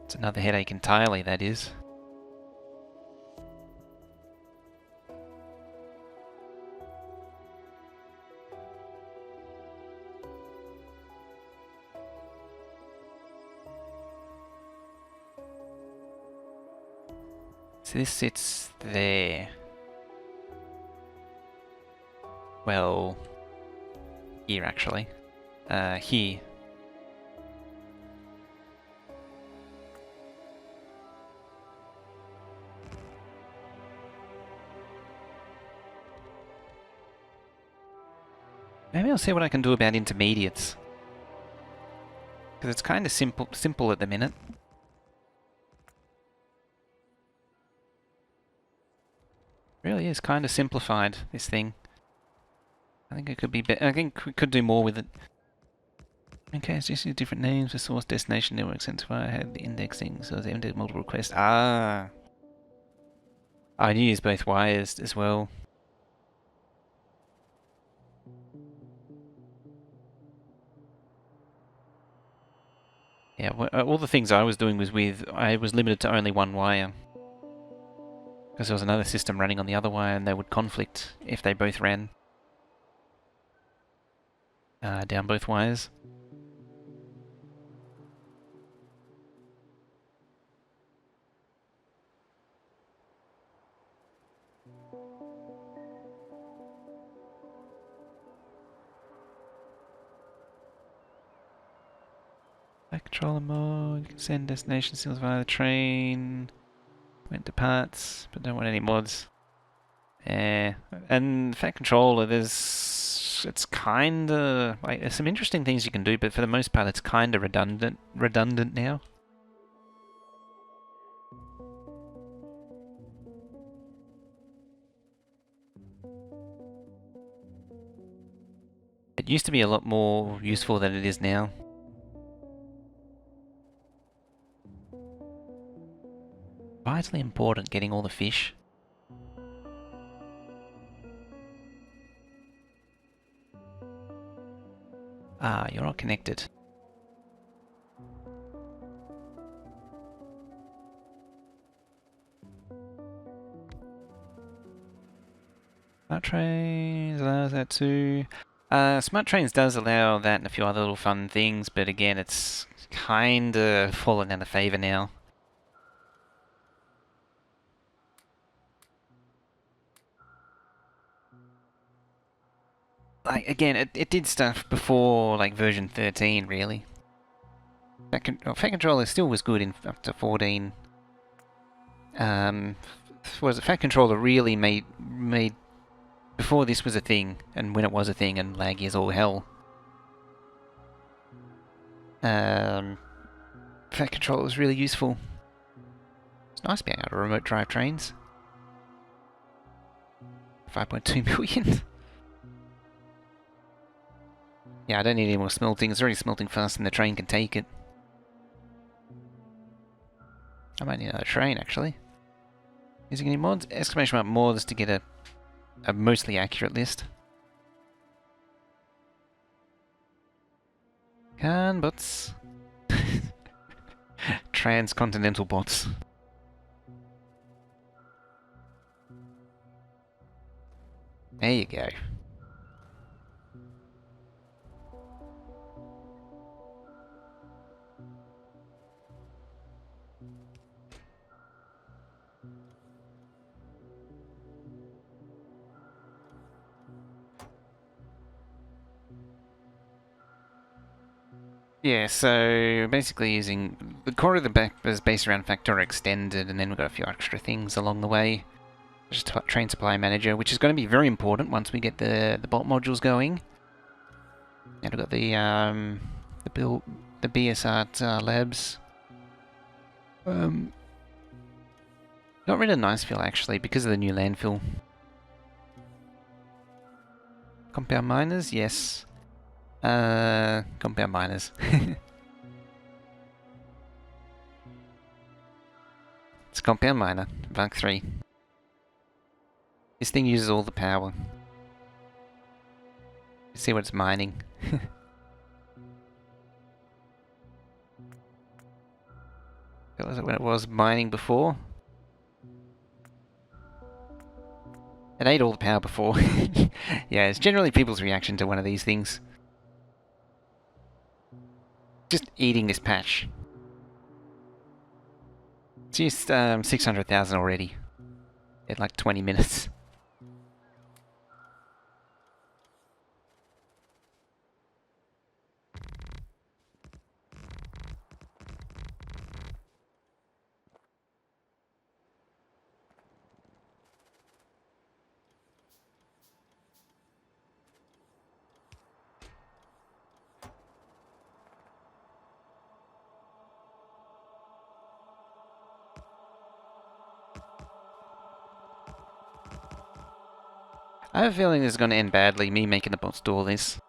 A: It's another headache entirely, that is. So this sits there. Well, here actually. Here. Maybe I'll see what I can do about intermediates. Because it's kind of simple at the minute. Really is kind of simplified, this thing. I think it could be I think we could do more with it. Okay, it's just different names for source, destination, network, since I had the indexing, so they index multiple requests. Ah! I knew use both wires as well. Yeah, all the things I was doing was I was limited to only one wire. Because there was another system running on the other wire and they would conflict if they both ran down both wires. Controller mode, you can send destination signals via the train. Went to parts, but don't want any mods. And Fat Controller, it's kinda, like, there's some interesting things you can do, but for the most part it's kinda redundant now. It used to be a lot more useful than it is now. Vitally important getting all the fish. Ah, you're not connected. Smart Trains allows that too. Smart Trains does allow that and a few other little fun things, but again, it's kinda fallen out of favour now. Like, again, it did stuff before, like, version 13, really. Fat Controller still was good in up to 14. Was it Fat Controller really made before this was a thing, and when it was a thing, and laggy as all hell. Fat Controller was really useful. It's nice being able to remote drive trains. 5.2 million. Yeah, I don't need any more smelting. It's already smelting faster than the train can take it. I might need another train, actually. Using any mods? Exclamation mark mods to get a mostly accurate list. Can bots. Transcontinental bots. There you go. Yeah, so basically using the core of the back is based around Factorio Extended, and then we've got a few extra things along the way. Just Train Supply Manager, which is going to be very important once we get the bot modules going. And we've got the BiusArt Labs. Got rid of Nicefill actually because of the new landfill. Compound miners, yes. Compound miners. It's a compound miner, Mark 3. This thing uses all the power. You see what it's mining. That was when it was mining before. It ate all the power before. Yeah, it's generally people's reaction to one of these things. Just eating this patch. It's used 600,000 already. In like 20 minutes. I have a feeling this is going to end badly, me making the bots do all this.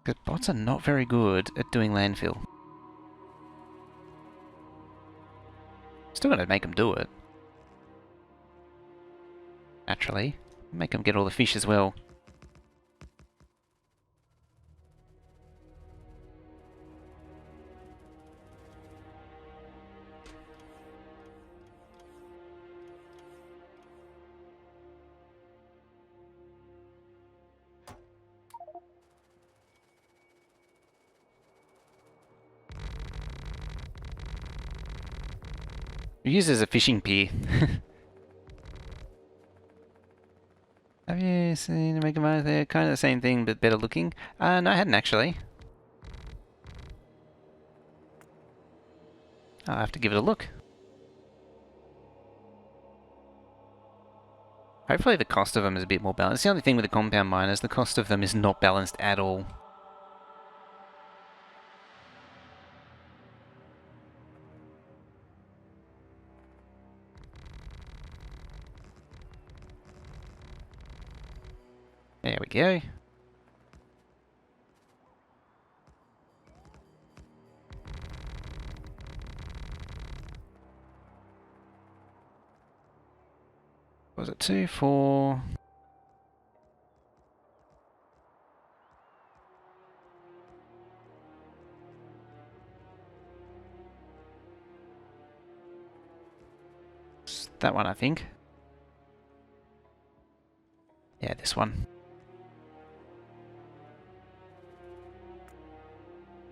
A: Because bots are not very good at doing landfill. Still got to make them do it. Naturally. Make them get all the fish as well. Use it as a fishing pier. Have you seen a megabases? They're kind of the same thing, but better looking. No, I hadn't actually. I'll have to give it a look. Hopefully the cost of them is a bit more balanced. The only thing with the compound miners, the cost of them is not balanced at all. There we go. What was it? 2, 4... That one, I think. Yeah, this one.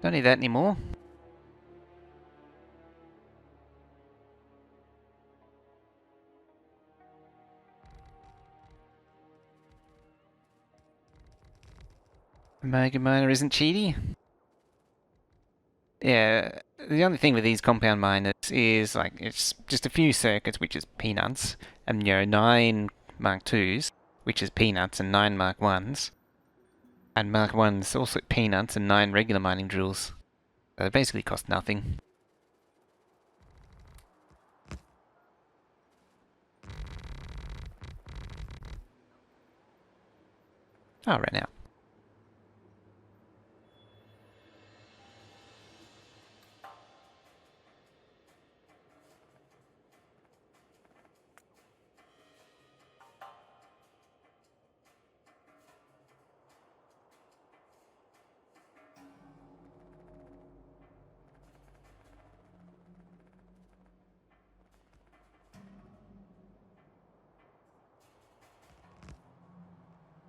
A: Don't need that anymore. Mega miner isn't cheaty. Yeah, the only thing with these compound miners is like it's just a few circuits, which is peanuts, and 9 Mark IIs, which is peanuts, and 9 Mark I's, and Mark 1's also peanuts, and 9 regular mining drills. So they basically cost nothing. Oh, right now.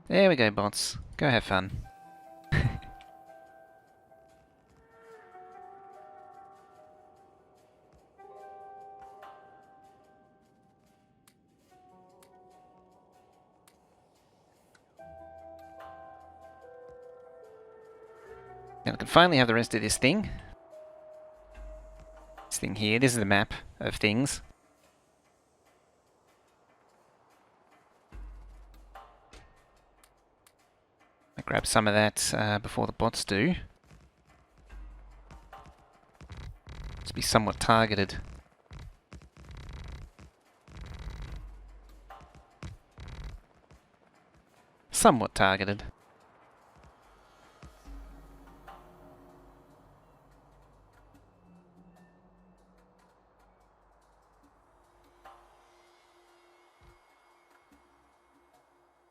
A: There we go, bots. Go have fun. Now I can finally have the rest of this thing. This thing here, this is the map of things. I grab some of that before the bots do. Let's be somewhat targeted. Somewhat targeted.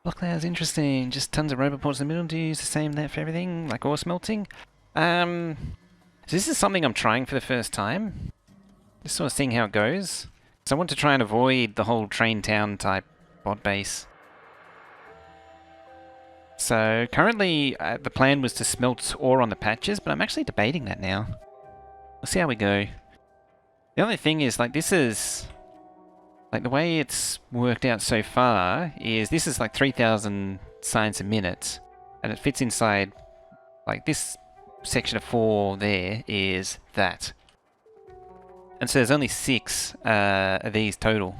A: Block layout's interesting. Just tons of robot ports in the middle. Do you use the same there for everything, like ore smelting? So this is something I'm trying for the first time. Just sort of seeing how it goes. So I want to try and avoid the whole train town type BotBase. So currently the plan was to smelt ore on the patches, but I'm actually debating that now. We'll see how we go. The only thing is, like, this is... Like, the way it's worked out so far is this is like 3,000 signs a minute, and it fits inside, like, this section of 4 there is that. And so there's only 6 of these total.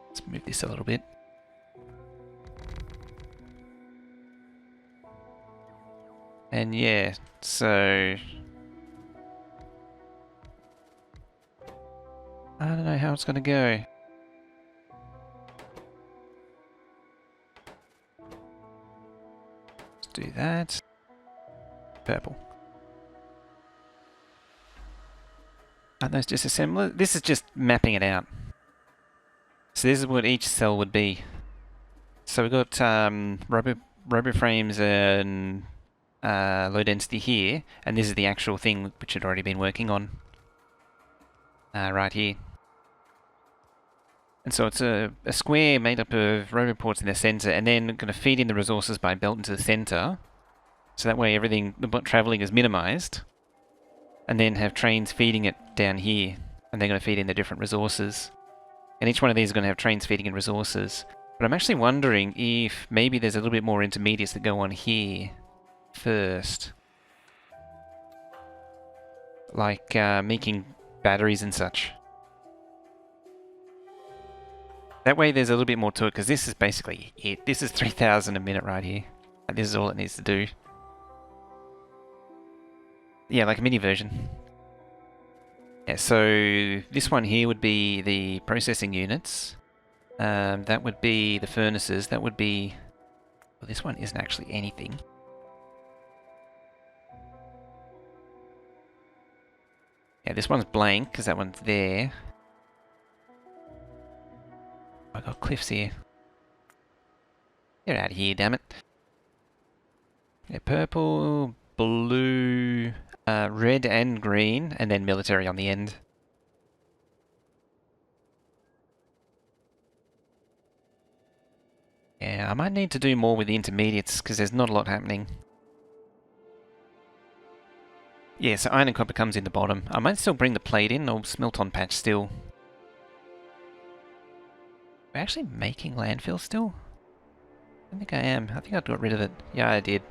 A: Let's move this a little bit. And yeah, so... I don't know how it's going to go. Let's do that. Purple. Aren't those disassemblers? This is just mapping it out. So this is what each cell would be. So we've got robo frames and low density here, and this is the actual thing which had already been working on right here. And so it's a square made up of roboports in the center, and then going to feed in the resources by belt into the center. So that way everything, the traveling is minimized. And then have trains feeding it down here, and they're going to feed in the different resources. And each one of these is going to have trains feeding in resources. But I'm actually wondering if maybe there's a little bit more intermediates that go on here first. Like making batteries and such. That way there's a little bit more to it, because this is basically it. This is 3,000 a minute right here. And this is all it needs to do. Yeah, like a mini version. Yeah, so this one here would be the processing units. That would be the furnaces. That would be... Well, this one isn't actually anything. Yeah, this one's blank, because that one's there. I got cliffs here. Get out of here, damn it. Yeah, purple, blue... red and green, and then military on the end. Yeah, I might need to do more with the intermediates, because there's not a lot happening. Yeah, so iron and copper comes in the bottom. I might still bring the plate in, or smelt on patch still. We're actually making landfill still? I don't think I am. I think I got rid of it. Yeah, I did.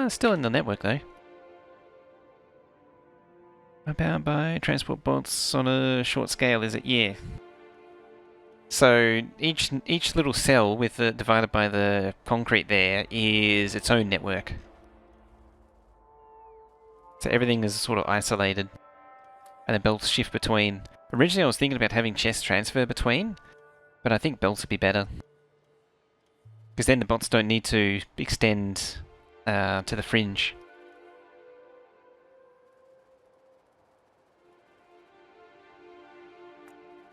A: Still in the network though. Powered by transport bots on a short scale, is it? Yeah. So each little cell with the divided by the concrete there is its own network. So everything is sort of isolated, and the belts shift between. Originally I was thinking about having chests transfer between, but I think belts would be better. Because then the bots don't need to extend to the fringe.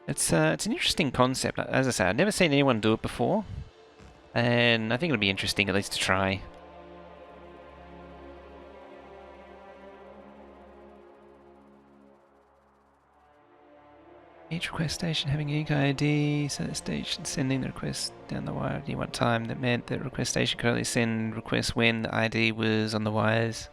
A: It's an interesting concept. As I say, I've never seen anyone do it before, and I think it'll be interesting at least to try. Each request station having a unique ID, so the station sending the request down the wire at any one time. That meant that request station could only send requests when the ID was on the wires.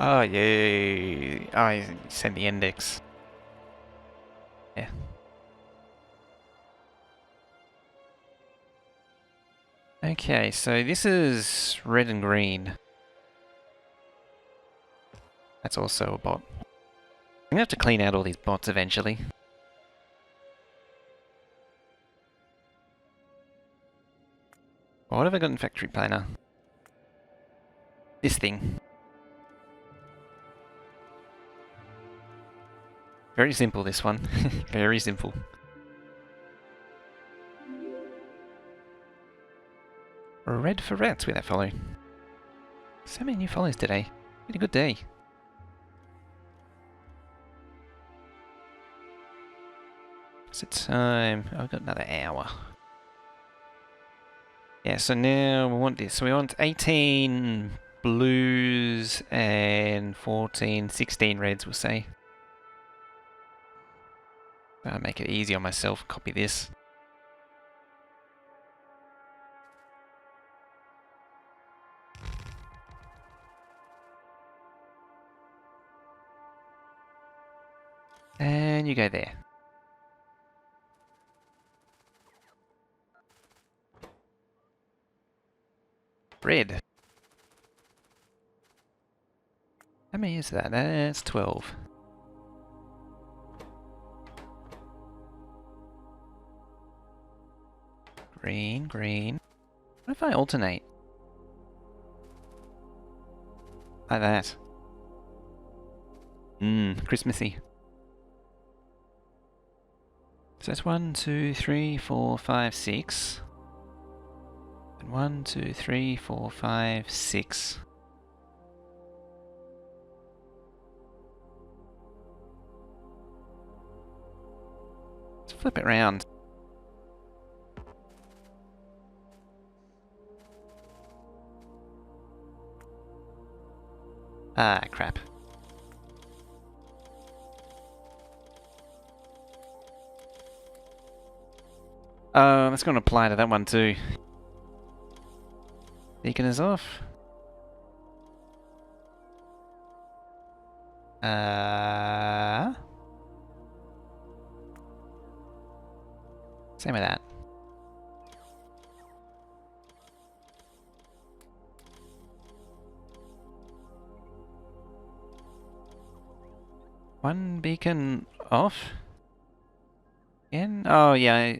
A: Oh yeah, I send the index. Yeah. Okay, so this is red and green. That's also a bot. I'm gonna have to clean out all these bots eventually. What have I got in Factory Planner? This thing. Very simple, this one. Very simple. Red for rats with that follow. So many new follows today. Been a good day. What's the time? I've got another hour. Yeah, so now we want this. So we want 18 blues and 14, 16 reds, we'll say. I'll make it easy on myself. Copy this. And you go there. Red. How many is that? That's 12. Green, green. What if I alternate? Like that. Christmassy. So that's 1, 2, 3, 4, 5, 6. And 1, 2, 3, 4, 5, 6. Let's flip it round. Ah, crap. Oh, that's going to apply to that one too. Beacon is off. Same with that. One beacon off. Again? Oh, yeah.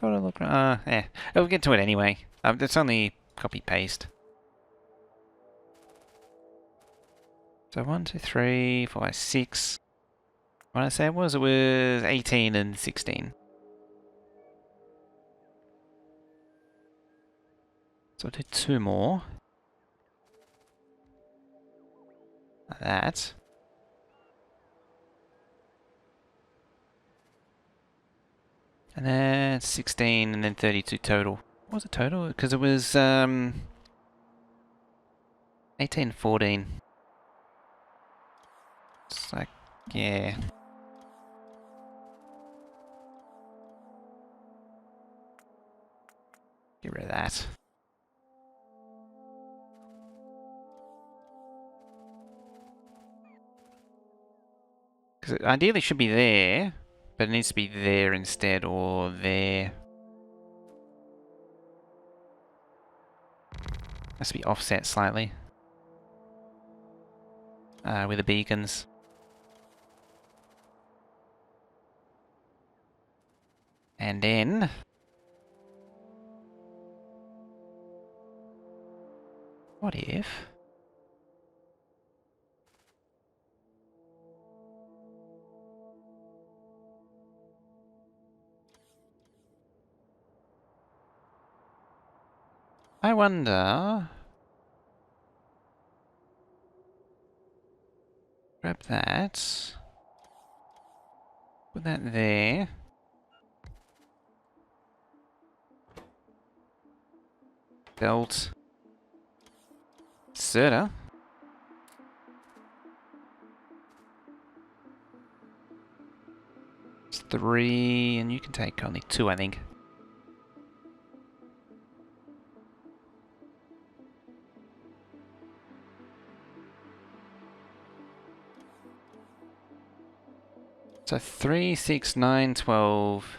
A: Thought I looked. We'll get to it anyway. It's only copy paste. So 1, 2, 3, 4, 5, 6. What did I say it was? It was 18 and 16. So I'll do 2 more. Like that. And then 16 and then 32 total. What was the total? Because it was 18, 14. It's like, yeah. Get rid of that. Because it ideally should be there, but it needs to be there instead, or there. Has to be offset slightly. With the beacons. And then... what if... I wonder... grab that. Put that there. Belt. Inserter. It's 3, and you can take only 2, I think. So 3, 6, 9, 12.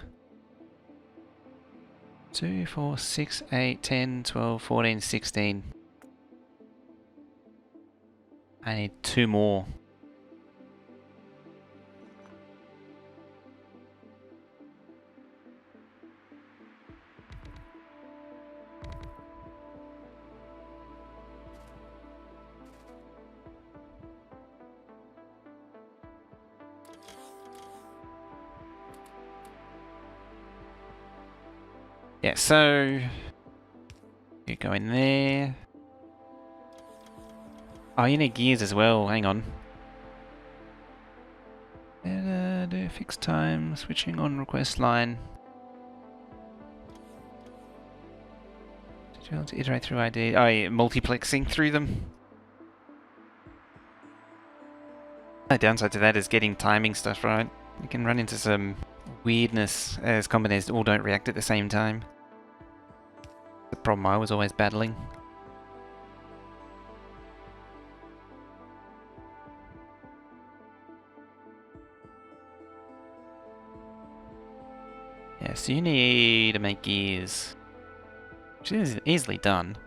A: 2, 4, 6, 8, 10, 12, 14, 16. I need 2 more. Yeah, so You go in there. Oh, you need gears as well. Hang on. Do fixed time, switching on request line. Did you want to iterate through ID? Oh, yeah, multiplexing through them. The downside to that is getting timing stuff right. You can run into some weirdness as combinators all don't react at the same time. The problem I was always battling. Yeah, so you need to make gears, which is easily done.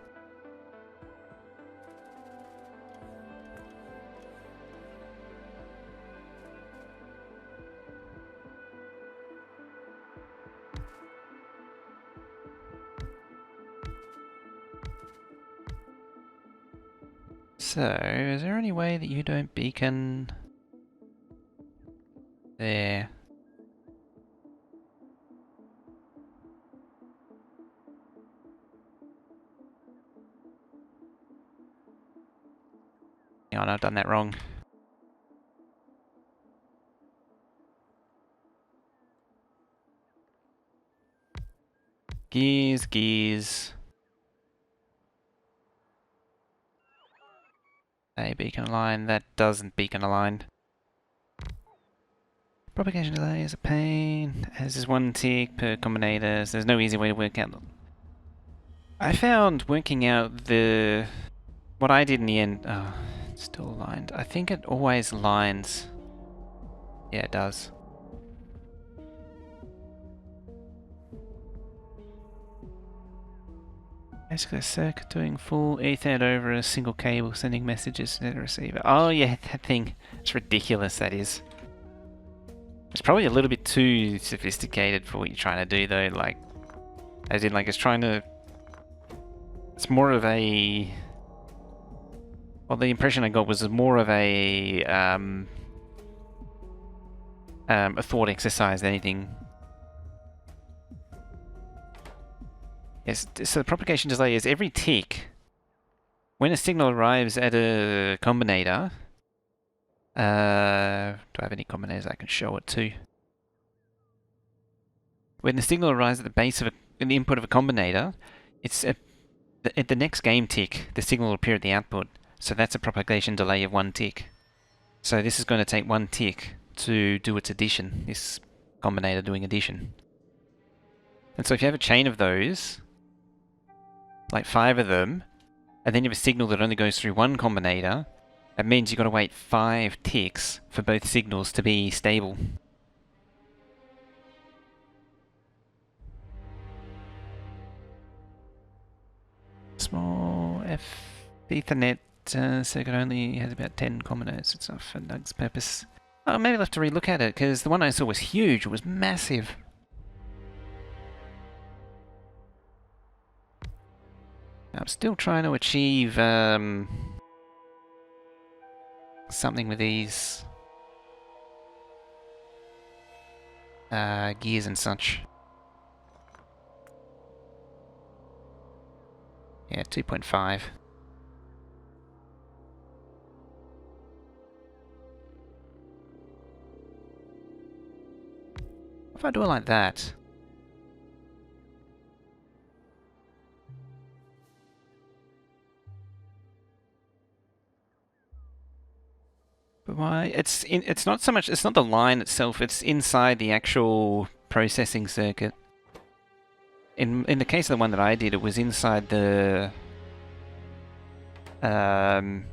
A: So, is there any way that you don't beacon there? Oh no, I've done that wrong. Gears, gears. A beacon align, that doesn't beacon align. Propagation delay is a pain, as is 1 tick per combinator, so there's no easy way to work out. I found working out what I did in the end, oh, it's still aligned. I think it always aligns. Yeah, it does. Basically a circuit doing full Ethernet over a single cable, sending messages to the receiver. Oh yeah, that thing. It's ridiculous, that is. It's probably a little bit too sophisticated for what you're trying to do though, like... As in, like, it's trying to... It's more of a... Well, the impression I got was more of a thought exercise than anything. Yes, so the propagation delay is every tick. When a signal arrives at a combinator, do I have any combinators I can show it to? When the signal arrives at the base of the input of a combinator, it's at the next game tick, the signal will appear at the output. So that's a propagation delay of 1 tick. So this is going to take 1 tick to do its addition, this combinator doing addition. And so if you have a chain of those, like 5 of them, and then you have a signal that only goes through 1 combinator, that means you've got to wait 5 ticks for both signals to be stable. Small F Ethernet circuit only has about 10 combinators. It's not for Doug's purpose. Oh, maybe I'll have to relook at it, because the one I saw was huge. It was massive. I'm still trying to achieve something with these gears and such. Yeah, 2.5. If I do it like that... But why? It's not so much, it's not the line itself, it's inside the actual processing circuit. In the case of the one that I did, it was inside the... it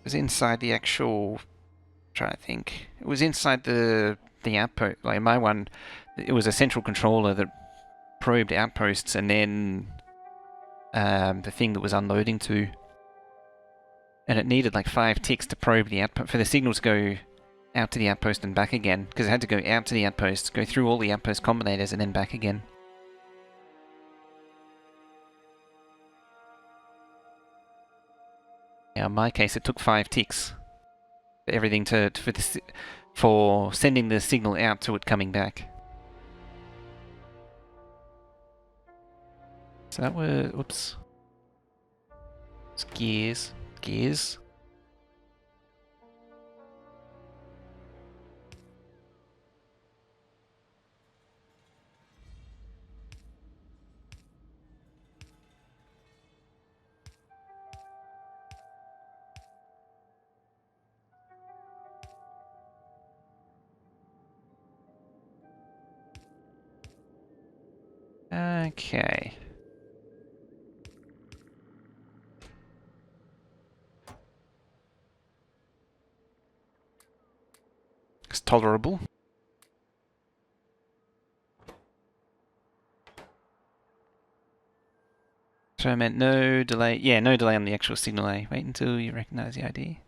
A: was inside the actual... I'm trying to think. It was inside the outpost. Like in my one, it was a central controller that probed outposts and then the thing that was unloading to. And it needed like 5 ticks to probe the outpost, for the signal to go out to the outpost and back again. Because it had to go out to the outpost, go through all the outpost combinators and then back again. Yeah, in my case it took 5 ticks. For everything for sending the signal out to it coming back. So that was, whoops. It's gears. Gears. Okay. It's tolerable. So I meant no delay. Yeah, no delay on the actual signal A. Wait until you recognize the ID.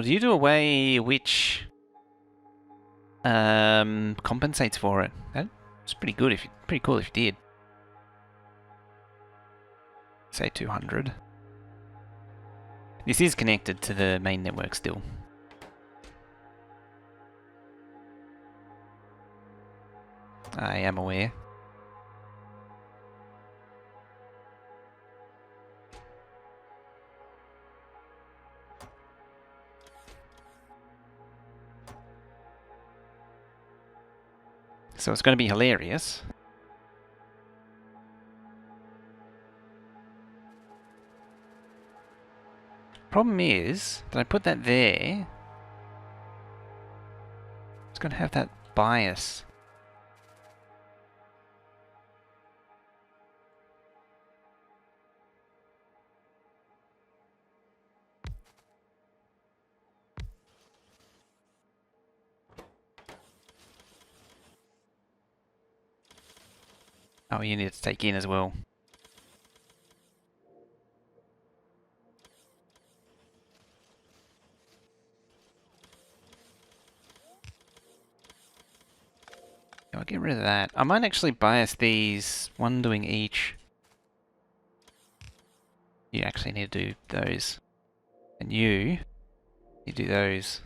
A: Do you do a way which compensates for it? That's pretty good if you, pretty cool if you did. Say 200. This is connected to the main network still. I am aware. So it's going to be hilarious. Problem is that I put that there. It's going to have that bias. Oh, you need it to take in as well. I'll get rid of that. I might actually bias these, one doing each. You actually need to do those. And you do those.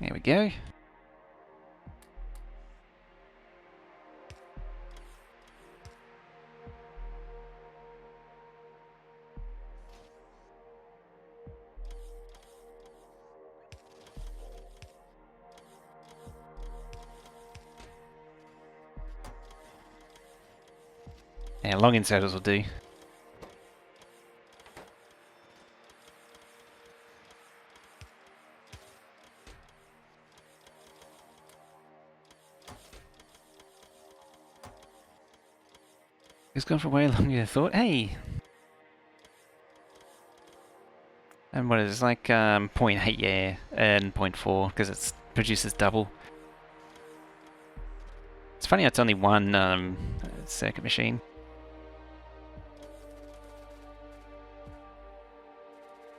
A: There we go. Yeah, long inserters will do. It's gone for way longer than I thought. Hey! And what is it? It's like 0.8, yeah, and 0.4, because it produces double. It's funny it's only one circuit machine.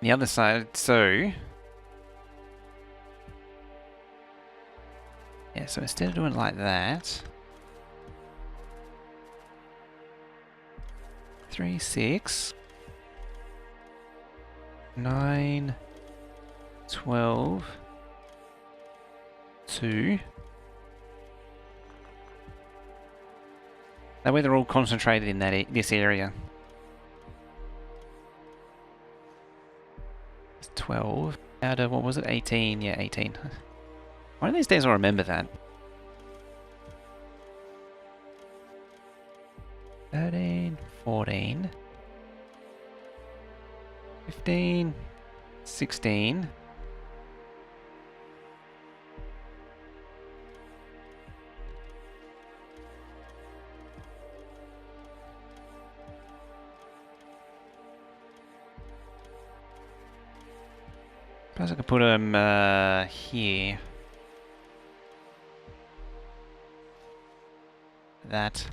A: The other side, so... Yeah, so instead of doing it like that... 3, 6... 9... 12... 2... That way they're all concentrated in that this area. It's 12 out of, what was it, 18? Yeah, 18. One of these days I'll remember that. 13, 14, 15, 16. Suppose I could put them here. That.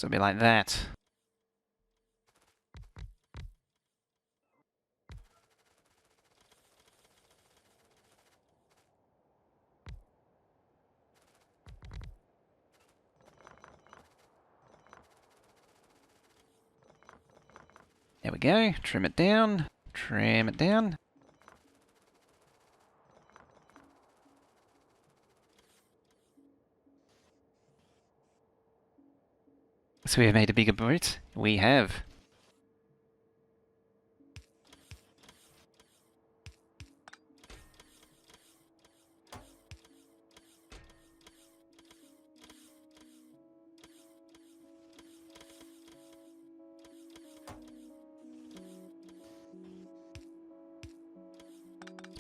A: So it'll be like that. There we go. Trim it down. Trim it down. So we have made a bigger boat. We have.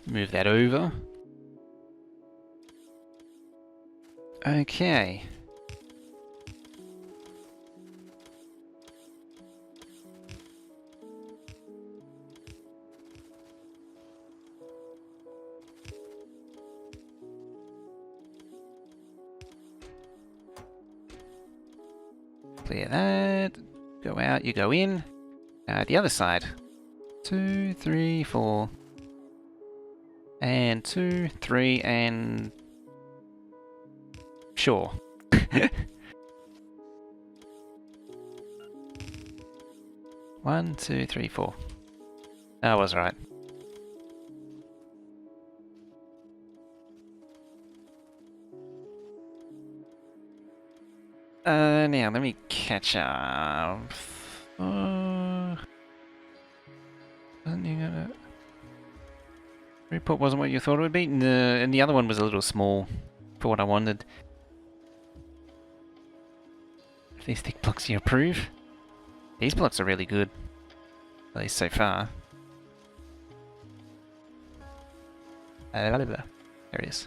A: Move that over. Okay. Clear that. Go out, you go in. The other side. 2, 3, 4. And 2, 3, and... Sure. 1, 2, 3, 4. I was right. Now let me catch up. Report wasn't what you thought it would be? No, and the other one was a little small for what I wanted. If these thick blocks you approve. These blocks are really good. At least so far. There it is.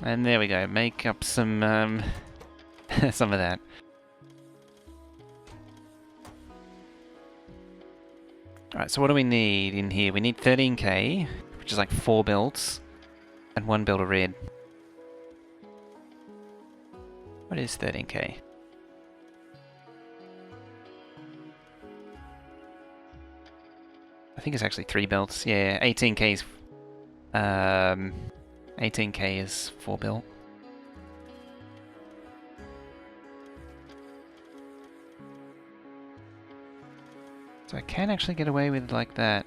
A: And there we go, make up some some of that. Alright, so what do we need in here? We need 13k, which is like 4 belts, and 1 belt of red. What is 13k? I think it's actually 3 belts. Yeah, 18k is 18k is 4 belt. So I can actually get away with like that.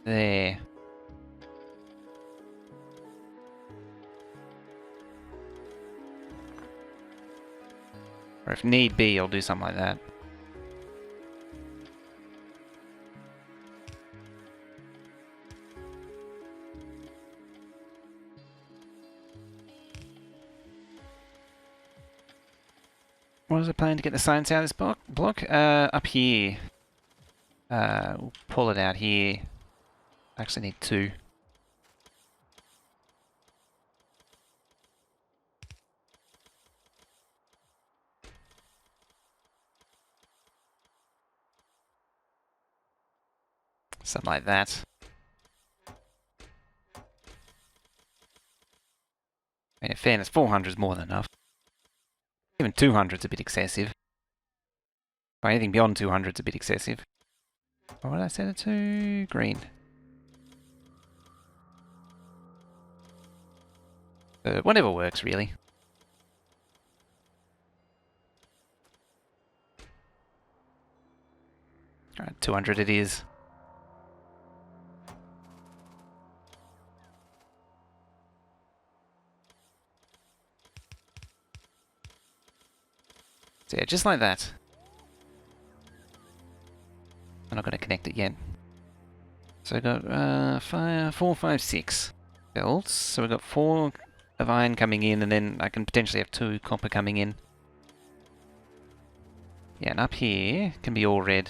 A: There. Or if need be, I'll do something like that. What was the plan to get the science out of this block? Up here. We'll pull it out here. I actually need 2. Something like that. I mean, in fairness, 400 is more than enough. Even 200 is a bit excessive. Or anything beyond 200 is a bit excessive. What did I set it to? Green. Whatever works, really. Alright, 200 it is. So yeah, just like that. I'm not going to connect it yet. So we've got 4, 5, 6 belts. So we've got 4 of iron coming in, and then I can potentially have 2 copper coming in. Yeah, and up here can be all red.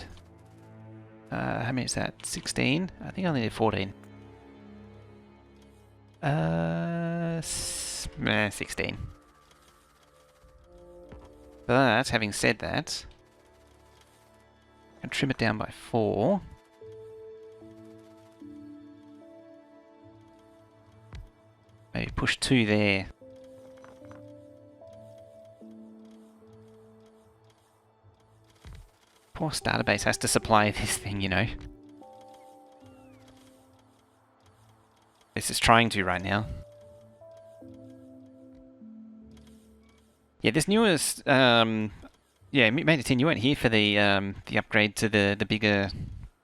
A: How many is that? 16? I think I only need 14. 16. But, having said that, trim it down by 4. Maybe push 2 there. Poor starter base has to supply this thing, you know. This is trying to right now. Yeah, this newest, yeah, made it in. You weren't here for the upgrade to the bigger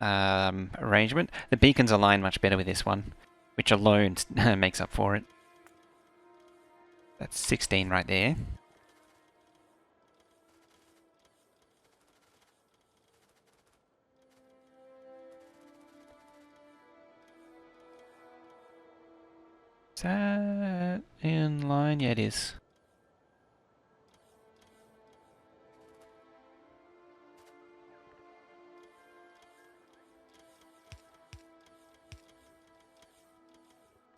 A: arrangement. The beacons align much better with this one, which alone makes up for it. That's 16 right there. Is that in line? Yeah, it is.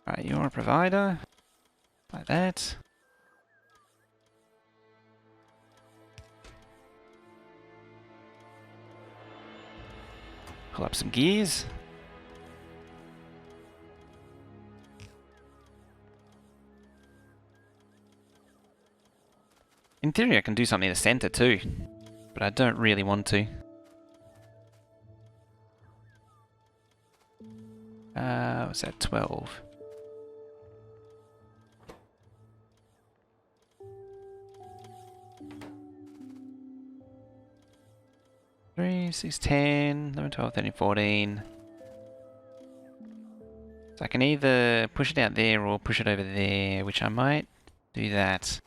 A: Right, you're a provider. Like that. Pull up some gears. In theory, I can do something in the center too, but I don't really want to. What's that? 12. Three, 6, 10, 11, 12, 13, 14. So I can either push it out there or push it over there, which I might do that.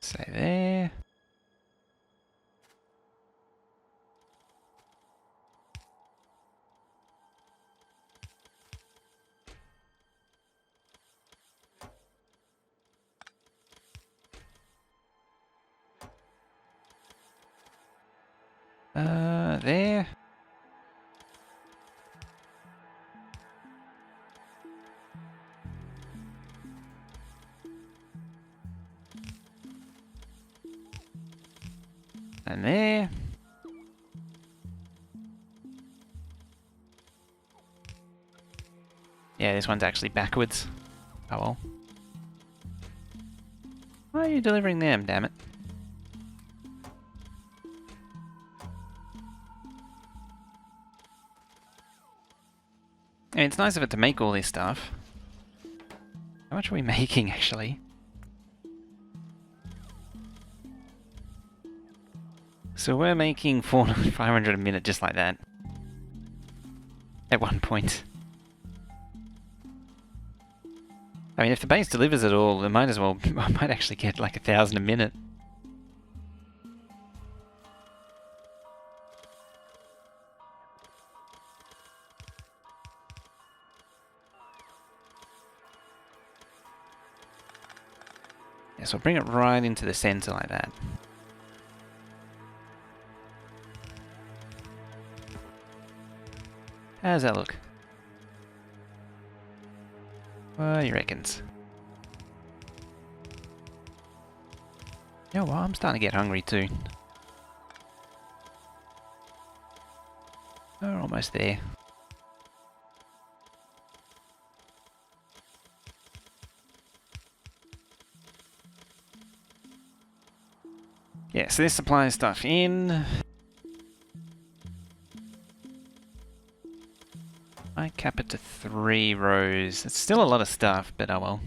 A: Say there. There. And there. Yeah, this one's actually backwards. Oh well. Why are you delivering them, damn it? I mean, it's nice of it to make all this stuff. How much are we making, actually? So we're making 500 a minute just like that. At one point. I mean, if the base delivers it all, it might as well... I might actually get like 1,000 a minute. Yeah, so bring it right into the center like that. How does that look? What do you reckons? Yeah, well, I'm starting to get hungry too. We're almost there. Yeah, so this supplies stuff in. I cap it to 3 rows. It's still a lot of stuff, but oh well.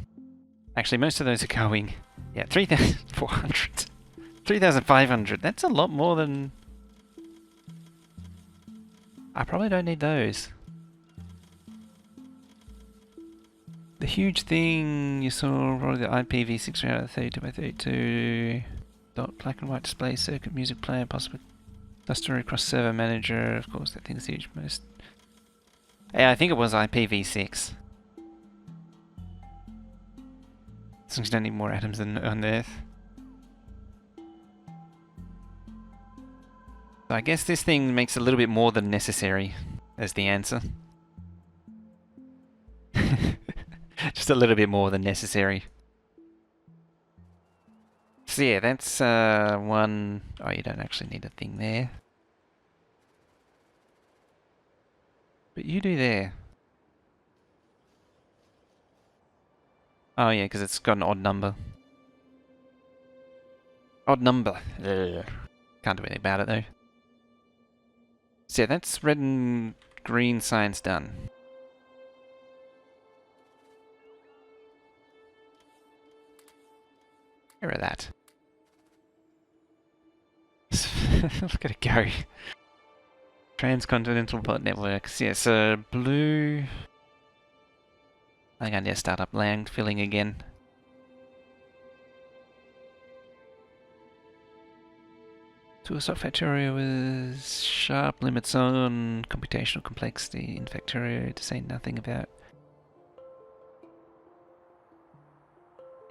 A: Actually, most of those are going... Yeah, 3,400. 3,500. That's a lot more than... I probably don't need those. The huge thing you saw, probably the IPv6 router 32x32. Dot black and white display, circuit, music player, possible cluster across server manager. Of course, that thing's huge. Most... Yeah, I think it was IPv6. Since you don't need more atoms than on Earth. So I guess this thing makes a little bit more than necessary as the answer. Just a little bit more than necessary. So yeah, that's one... Oh, you don't actually need a thing there. But you do there. Oh yeah, because it's got an odd number. Odd number. Ugh. Can't do anything about it though. So yeah, that's red and green signs done. Where are that? Look at it go. Transcontinental bot networks. Yeah, so blue... I think I need to start up land filling again. BiusArt Factorio was sharp limits on computational complexity in Factorio, to say nothing about.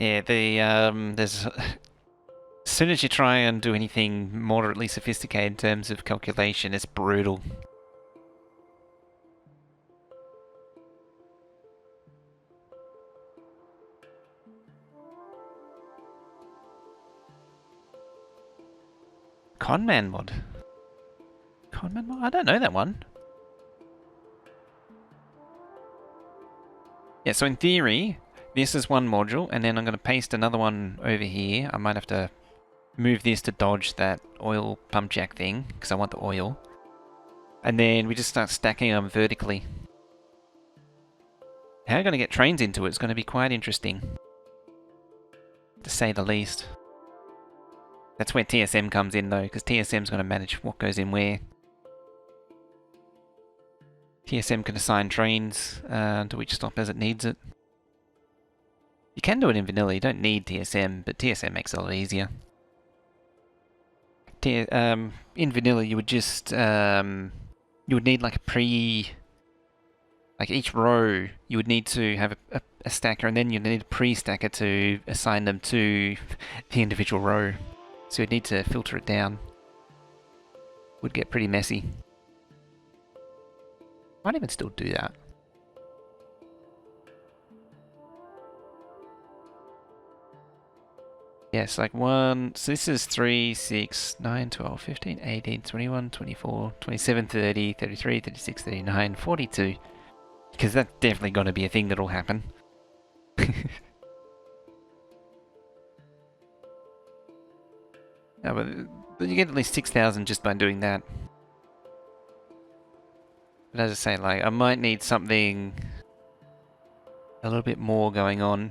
A: Yeah, there's... As soon as you try and do anything moderately sophisticated in terms of calculation, it's brutal. Conman mod? Conman mod? I don't know that one. Yeah, so in theory, this is one module, and then I'm going to paste another one over here. I might have to move this to dodge that oil pump jack thing, because I want the oil. And then we just start stacking them vertically. How I'm going to get trains into it is going to be quite interesting, to say the least. That's where TSM comes in though, because TSM's going to manage what goes in where. TSM can assign trains to which stop as it needs it. You can do it in vanilla, you don't need TSM, but TSM makes it a lot easier. In vanilla you would just, you would need like a like each row you would need to have a stacker, and then you'd need a pre-stacker to assign them to the individual row. So you'd need to filter it down. Would get pretty messy. Might even still do that. Yes, like one... So this is 3, 6, 9, 12, 15, 18, 21, 24, 27, 30, 33, 36, 39, 42. Because that's definitely going to be a thing that'll happen. No, but you get at least 6,000 just by doing that. But as I say, like, I might need something a little bit more going on.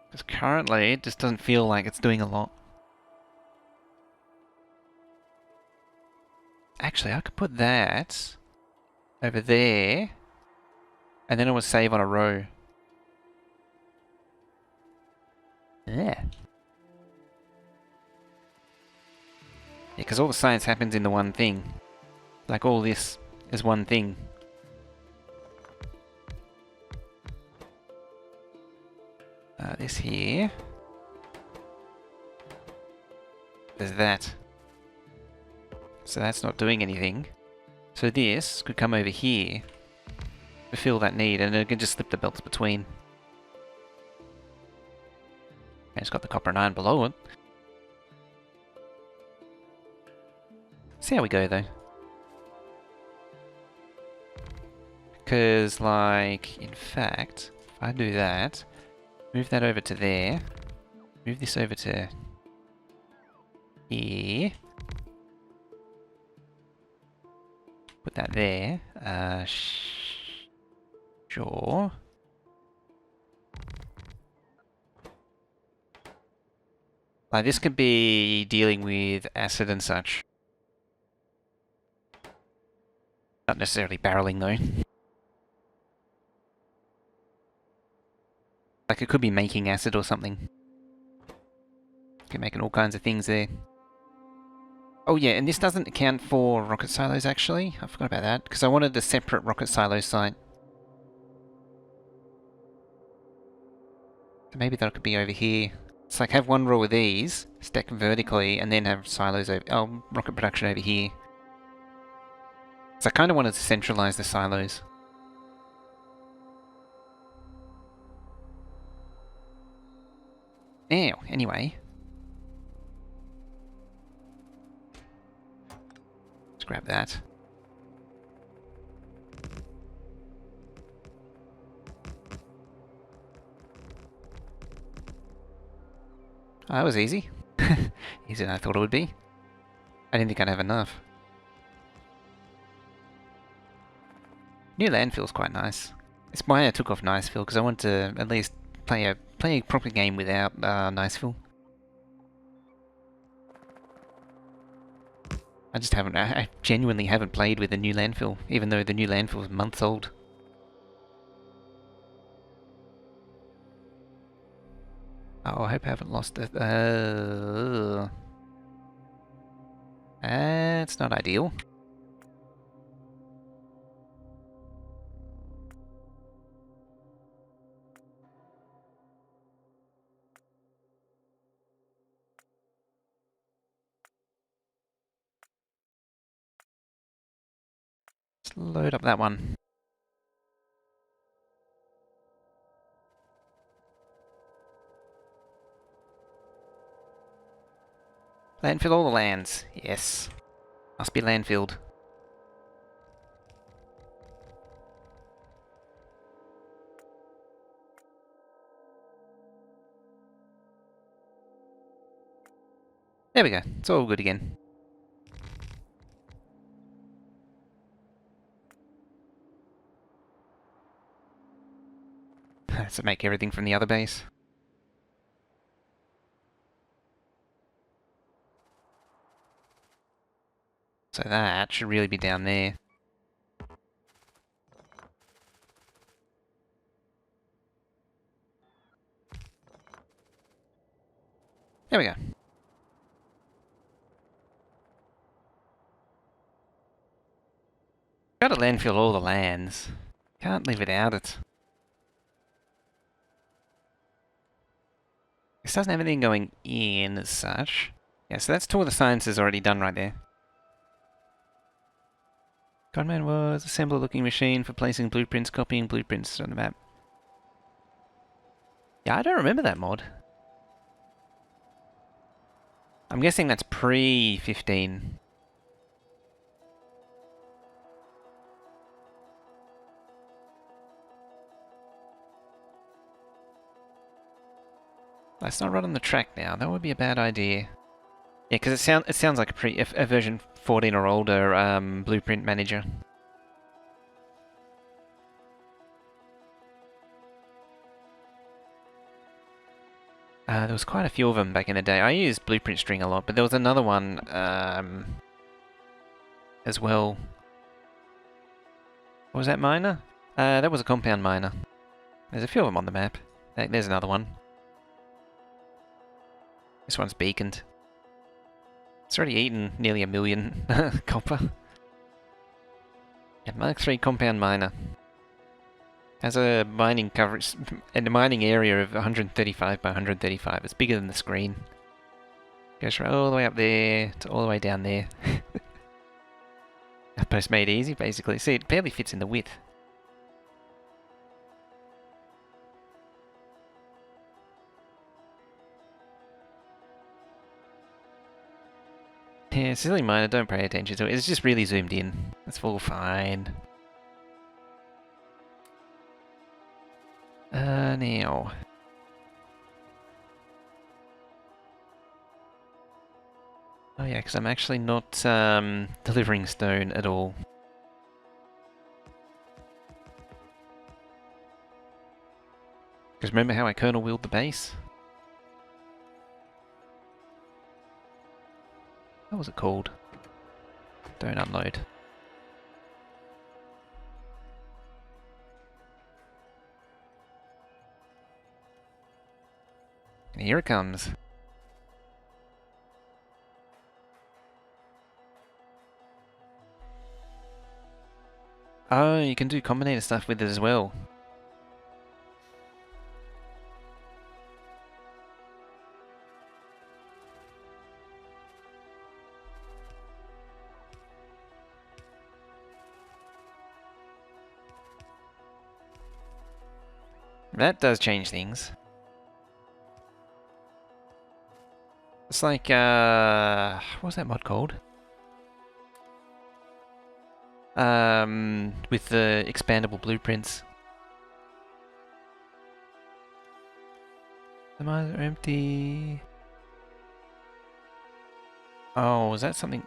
A: Because currently, it just doesn't feel like it's doing a lot. Actually, I could put that over there, and then it will save on a row. Yeah. Yeah, because all the science happens in the one thing. Like all this is one thing. This here. There's that. So that's not doing anything. So this could come over here to fill that need, and it can just slip the belts between. And it's got the copper and iron below it. See how we go though. Because, like, in fact, if I do that, move that over to there, move this over to here, put that there, sure. Like, this could be dealing with acid and such. Not necessarily barreling though. Like it could be making acid or something. Could making all kinds of things there. Oh yeah, and this doesn't account for rocket silos actually. I forgot about that, because I wanted a separate rocket silo site. So maybe that could be over here. It's like have one row of these, stack vertically, and then have silos over... Oh, rocket production over here. So I kind of wanted to centralize the silos. Now, anyway. Let's grab that. Oh, that was easy. Easier than I thought it would be. I didn't think I'd have enough. New landfill's quite nice. It's why I took off Nicefill, because I want to at least play a proper game without Nicefill. I genuinely haven't played with the new landfill, even though the new landfill is months old. Oh, I hope I haven't lost it. That's not ideal. Let's load up that one. Landfill all the lands. Yes. Must be landfilled. There we go. It's all good again. Does it make everything from the other base? So that should really be down there. There we go. Gotta landfill all the lands. Can't live without it. This doesn't have anything going in as such. Yeah, so that's two of the sciences already done right there. Godman was assemble a looking machine for placing blueprints, copying blueprints on the map. Yeah, I don't remember that mod. I'm guessing that's pre-15. Let's not run on the track now. That would be a bad idea. Yeah, because it sounds like a version 14 or older blueprint manager. There was quite a few of them back in the day. I used Blueprint String a lot, but there was another one as well. What was that miner? That was a compound miner. There's a few of them on the map. There's another one. This one's beaconed. It's already eaten nearly 1 million copper. Yeah, Mark 3 compound miner. Has a mining coverage and a mining area of 135 by 135. It's bigger than the screen. Goes from all the way up there to all the way down there. Outpost made easy, basically. See, it barely fits in the width. Yeah, silly miner, don't pay attention to it. It's just really zoomed in. It's all fine. Now. Oh yeah, because I'm actually not delivering stone at all. Because remember how I kernel wheeled the base? What was it called? Don't unload. And here it comes. Oh, you can do combinator stuff with it as well. That does change things. It's like, what's that mod called? With the expandable blueprints. The mines are empty. Oh, is that something?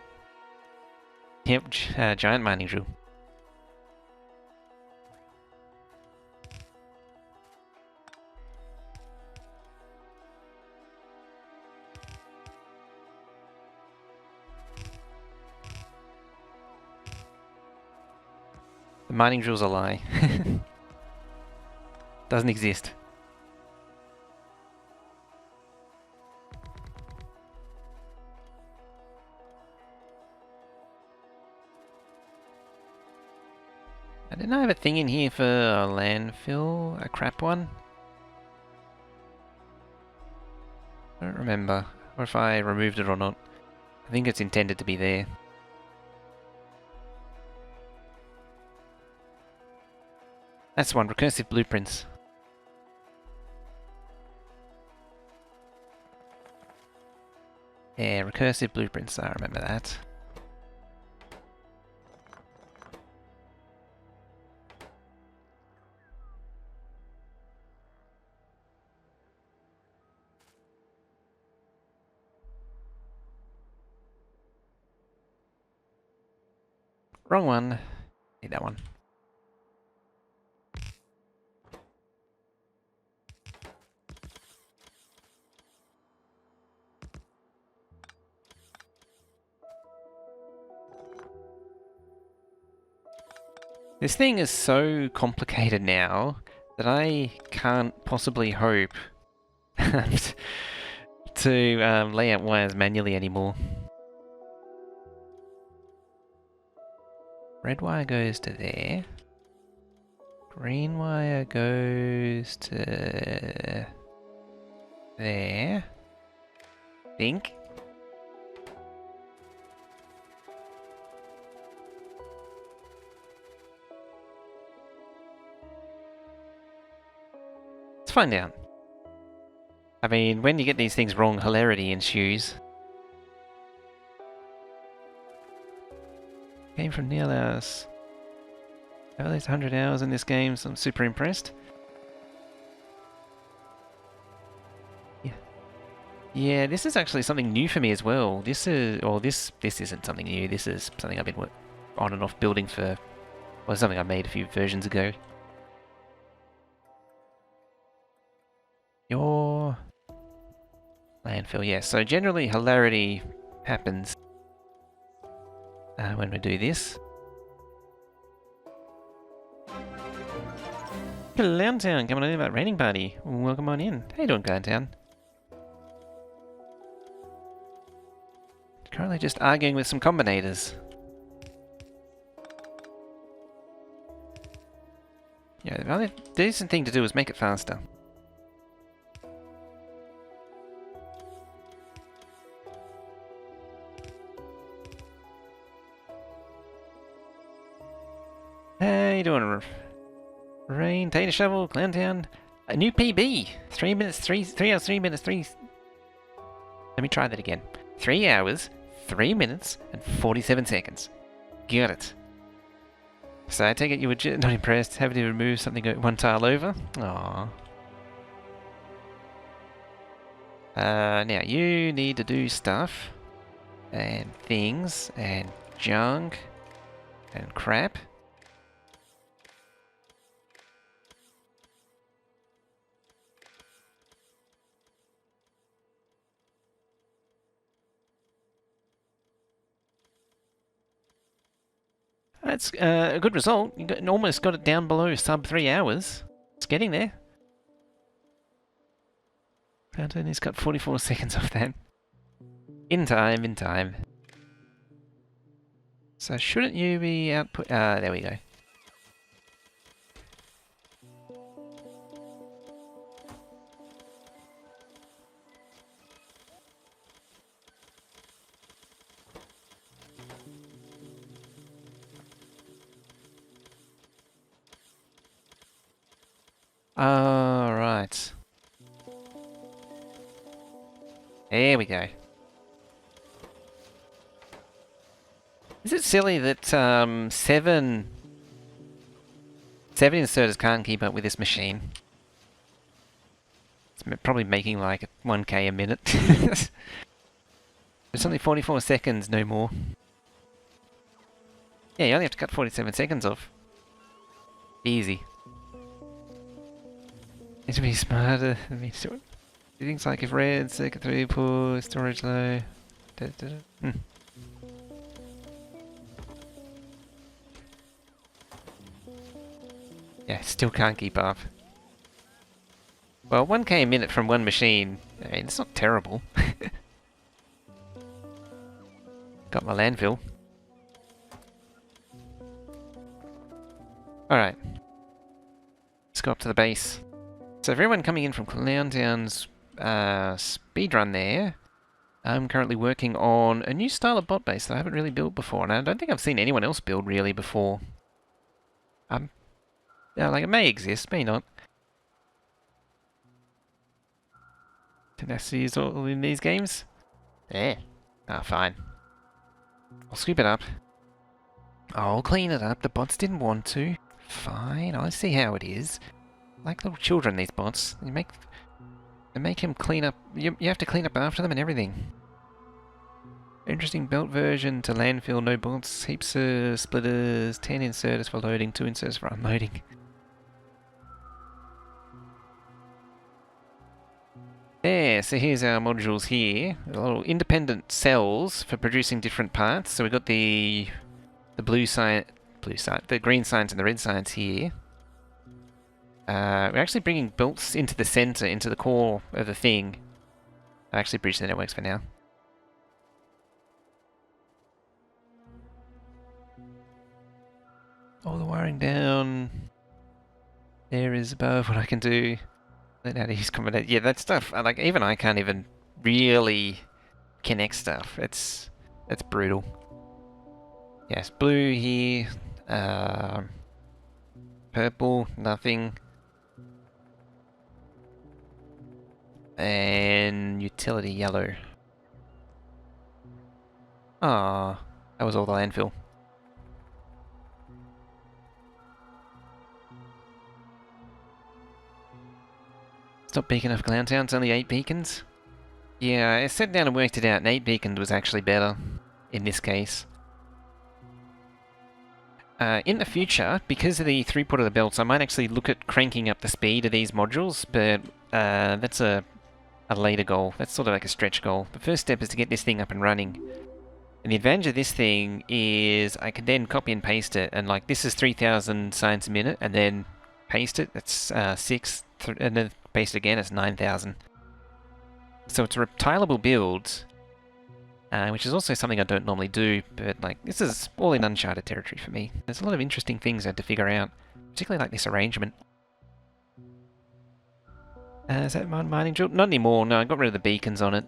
A: Yep, giant mining drill. The mining drill's a lie. Doesn't exist. Didn't I have a thing in here for a landfill? A crap one? I don't remember. Or if I removed it or not. I think it's intended to be there. That's one, recursive blueprints. Yeah, recursive blueprints, I remember that. Wrong one. Need that one. This thing is so complicated now that I can't possibly hope to lay out wires manually anymore. Red wire goes to there. Green wire goes to there. Think. Let's find out. I mean, when you get these things wrong, hilarity ensues. Came from Neil House. At least 100 hours in this game, so I'm super impressed. Yeah, this is actually something new for me as well. This isn't something new. This is something I've been on and off building for, well, something I made a few versions ago. Your landfill, yeah. So generally hilarity happens when we do this. Clowntown, coming on in about raining party. Welcome on in. How you doing, Clowntown? Currently just arguing with some combinators. Yeah, the only decent thing to do is make it faster. How you doing, Rain, Tater Shovel, Clowntown? A new PB! 3 minutes, 3 hours, 3 minutes, 3... Let me try that again. 3 hours, 3 minutes, and 47 seconds. Got it. So I take it you were not impressed, having to remove something one tile over? Aww. Now you need to do stuff, and things, and junk, and crap. That's a good result. You almost got it down below sub 3 hours. It's getting there. Fountain has cut 44 seconds off that. In time, in time. So shouldn't you be output... there we go. There we go. Is it silly that seven inserters can't keep up with this machine? It's probably making like 1k a minute. It's only 44 seconds, no more. Yeah, you only have to cut 47 seconds off. Easy. Need to be smarter. Things like if red, circuit throughput, storage low. Yeah, still can't keep up. Well, 1k a minute from one machine, I mean, it's not terrible. Got my landfill. Alright. Let's go up to the base. So for everyone coming in from Clowntown's speedrun there, I'm currently working on a new style of BotBase that I haven't really built before, and I don't think I've seen anyone else build really before. Yeah, like it may exist, may not. Tenacity is all in these games? Yeah. Ah, fine. I'll scoop it up. I'll clean it up. The bots didn't want to. Fine, I see how it is. Like little children, these bots. They make him clean up. You have to clean up after them and everything. Interesting belt version to landfill, no bots, heaps of splitters, 10 inserters for loading, 2 inserters for unloading. There, so here's our modules here. Little independent cells for producing different parts. So we've got the the green science and the red science here. We're actually bringing belts into the center, into the core of the thing. I actually bridge the networks for now. All the wiring down. There is above what I can do. Learn how to use combination. Yeah, that stuff. Like even I can't even really connect stuff. It's brutal. Yes, blue here. Purple, nothing. And utility yellow. Ah, that was all the landfill. It's not beacon of Clowntown, it's only 8 beacons. Yeah, I sat down and worked it out, and 8 beacons was actually better in this case. In the future, because of the throughput of the belts, I might actually look at cranking up the speed of these modules, but that's a later goal. That's sort of like a stretch goal. The first step is to get this thing up and running. And the advantage of this thing is I can then copy and paste it, and like this is 3,000 science a minute, and then paste it, that's 6, and then paste it again, it's 9,000. So it's a tileable build, which is also something I don't normally do, but like this is all in uncharted territory for me. There's a lot of interesting things I had to figure out, particularly like this arrangement. Is that mining drill? Not anymore, no, I got rid of the beacons on it.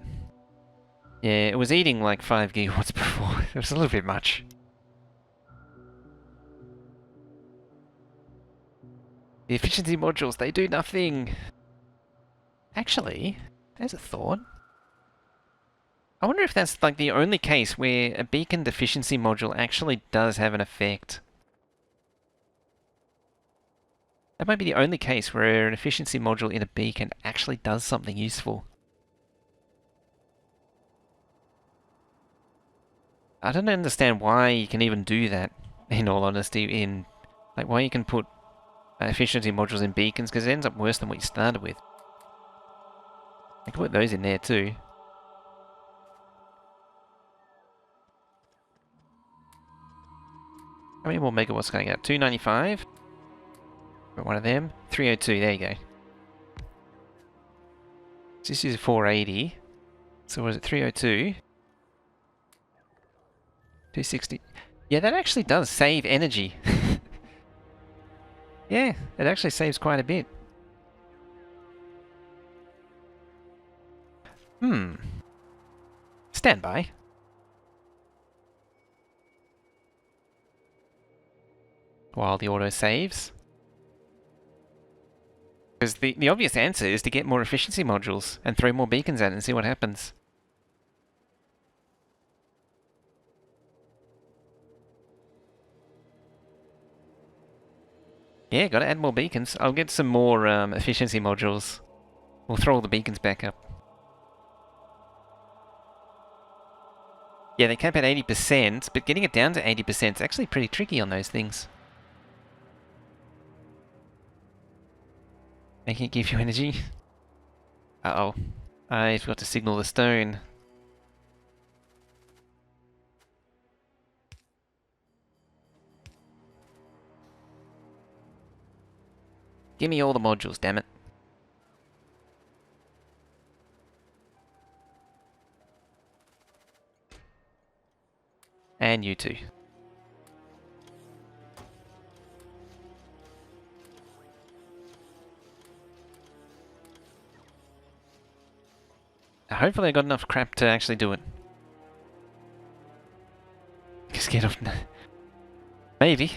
A: Yeah, it was eating like 5 gigawatts before. It was a little bit much. The efficiency modules, they do nothing. Actually, there's a thought. I wonder if that's like the only case where a beacon efficiency module actually does have an effect. That might be the only case where an efficiency module in a beacon actually does something useful. I don't understand why you can even do that, in all honesty, like why you can put efficiency modules in beacons, because it ends up worse than what you started with. I can put those in there too. How many more megawatts going out? 295? Got one of them. 302, there you go. So this is 480. So was it 302? 260. Yeah, that actually does save energy. Yeah, it actually saves quite a bit. Stand by. While the auto saves. Because the obvious answer is to get more efficiency modules and throw more beacons at it and see what happens. Yeah, gotta add more beacons. I'll get some more efficiency modules. We'll throw all the beacons back up. Yeah, they cap at 80%, but getting it down to 80% is actually pretty tricky on those things. Making it give you energy. Uh-oh. I forgot to signal the stone. Give me all the modules, damn it. And you too. Hopefully I got enough crap to actually do it. Just get off. Maybe.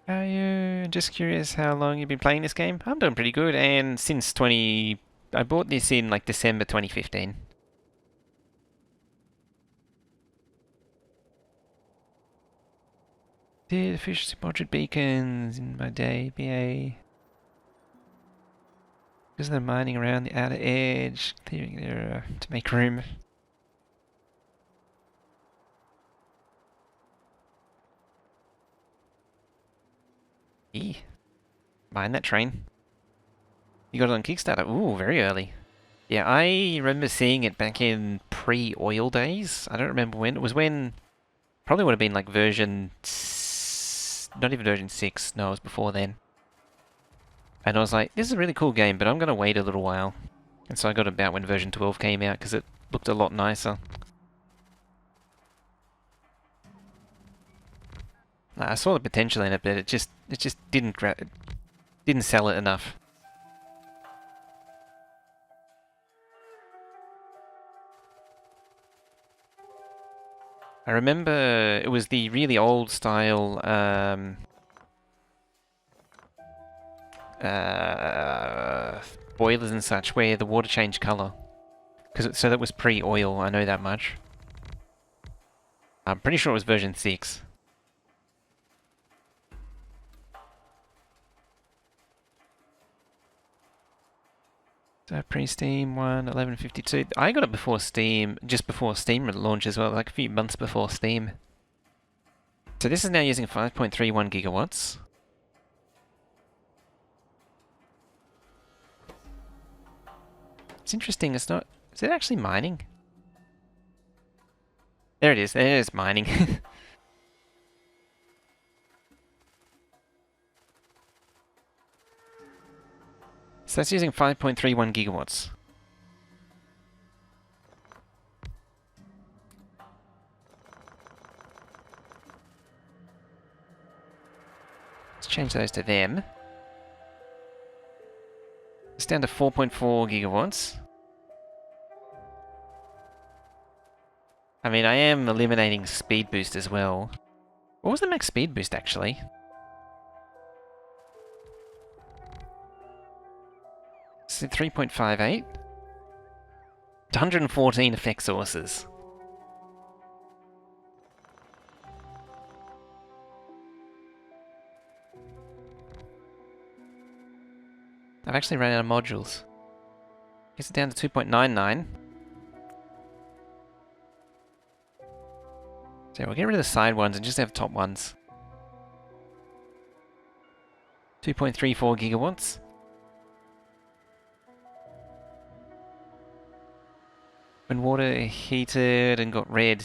A: Are you just curious how long you've been playing this game? I'm doing pretty good, and since I bought this in like December 2015. Did efficiency budget beacons in my day, BA. Because they're mining around the outer edge, clearing there to make room. Mine that train. You got it on Kickstarter? Ooh, very early. Yeah, I remember seeing it back in pre-oil days. I don't remember when. It was when... Probably would have been like version... Not even version 6. No, it was before then. And I was like, this is a really cool game, but I'm going to wait a little while. And so I got about when version 12 came out, because it looked a lot nicer. I saw the potential in it, but it just didn't sell it enough. I remember it was the really old style boilers and such where the water changed colour. So that was pre-oil, I know that much. I'm pretty sure it was version 6. So pre-Steam 1152. I got it before Steam, just before Steam launch as well, like a few months before Steam. So this is now using 5.31 gigawatts. It's interesting, it's not... Is it actually mining? There it is, there it is mining. So that's using 5.31 gigawatts. Let's change those to them. It's down to 4.4 gigawatts. I mean, I am eliminating speed boost as well. What was the max speed boost, actually? Is it 3.58? 114 effect sources. I've actually run out of modules. Gets it down to 2.99. So we'll get rid of the side ones and just have top ones. 2.34 gigawatts. When water heated and got red.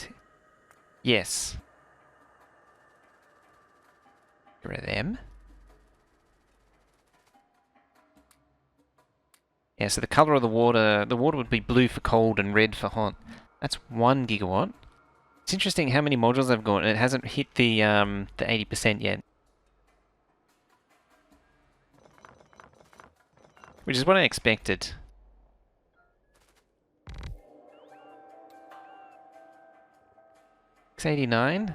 A: Yes. Get rid of them. Yeah, so the colour of the water would be blue for cold and red for hot. That's 1 gigawatt. It's interesting how many modules I've got, and it hasn't hit the 80% yet. Which is what I expected. $689.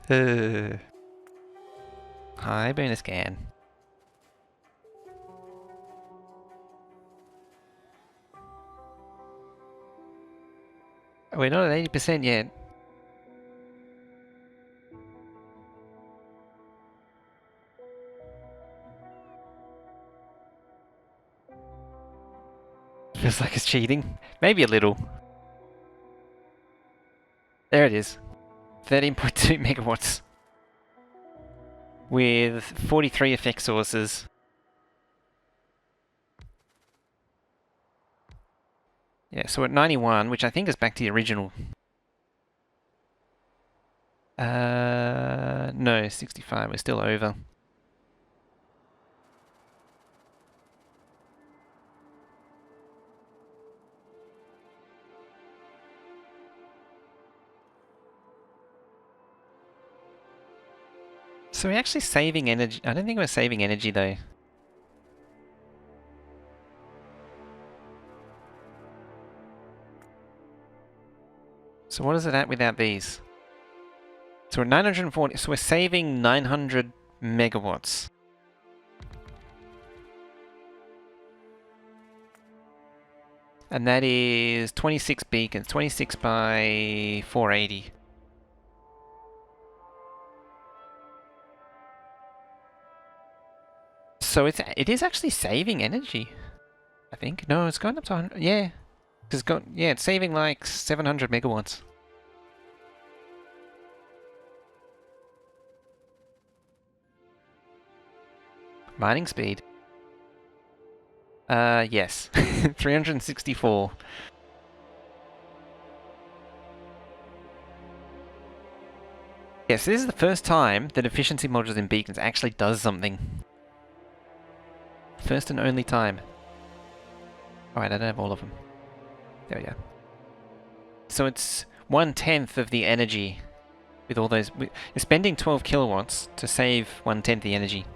A: Hi, bonus scan. We're not at 80% yet. Feels like it's cheating. Maybe a little. There it is. 13.2 megawatts. With 43 effect sources. Yeah, so at 91, which I think is back to the original. No, 65, we're still over. So we're actually saving energy. I don't think we're saving energy though. So what is it at without these? So we're 940, so we're saving 900 megawatts. And that is 26 beacons, 26 by 480. So it is actually saving energy, I think. No, it's going up to 100, yeah. It's saving like 700 megawatts. Mining speed. Yes. 364. Yes, this is the first time that efficiency modules in beacons actually does something. First and only time. Alright, I don't have all of them. There we go. So it's 1/10 of the energy with all those. You're spending 12 kilowatts to save 1/10 the energy.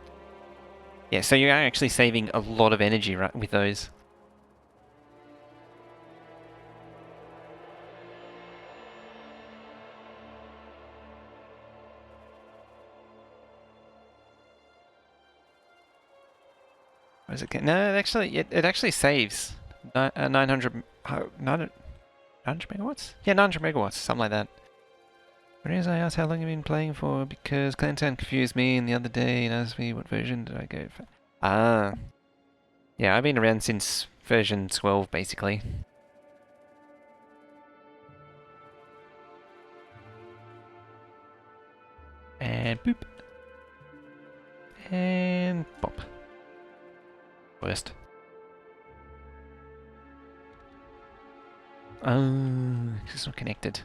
A: Yeah, so you are actually saving a lot of energy, right, with those. What is it? No, it actually saves 900 megawatts? Yeah, 900 megawatts, something like that. Whereas I asked how long you've been playing for because Clantown confused me and the other day and asked me what version did I go for. Ah. Yeah, I've been around since version 12, basically. And boop. And pop. Worst. Oh, it's not connected.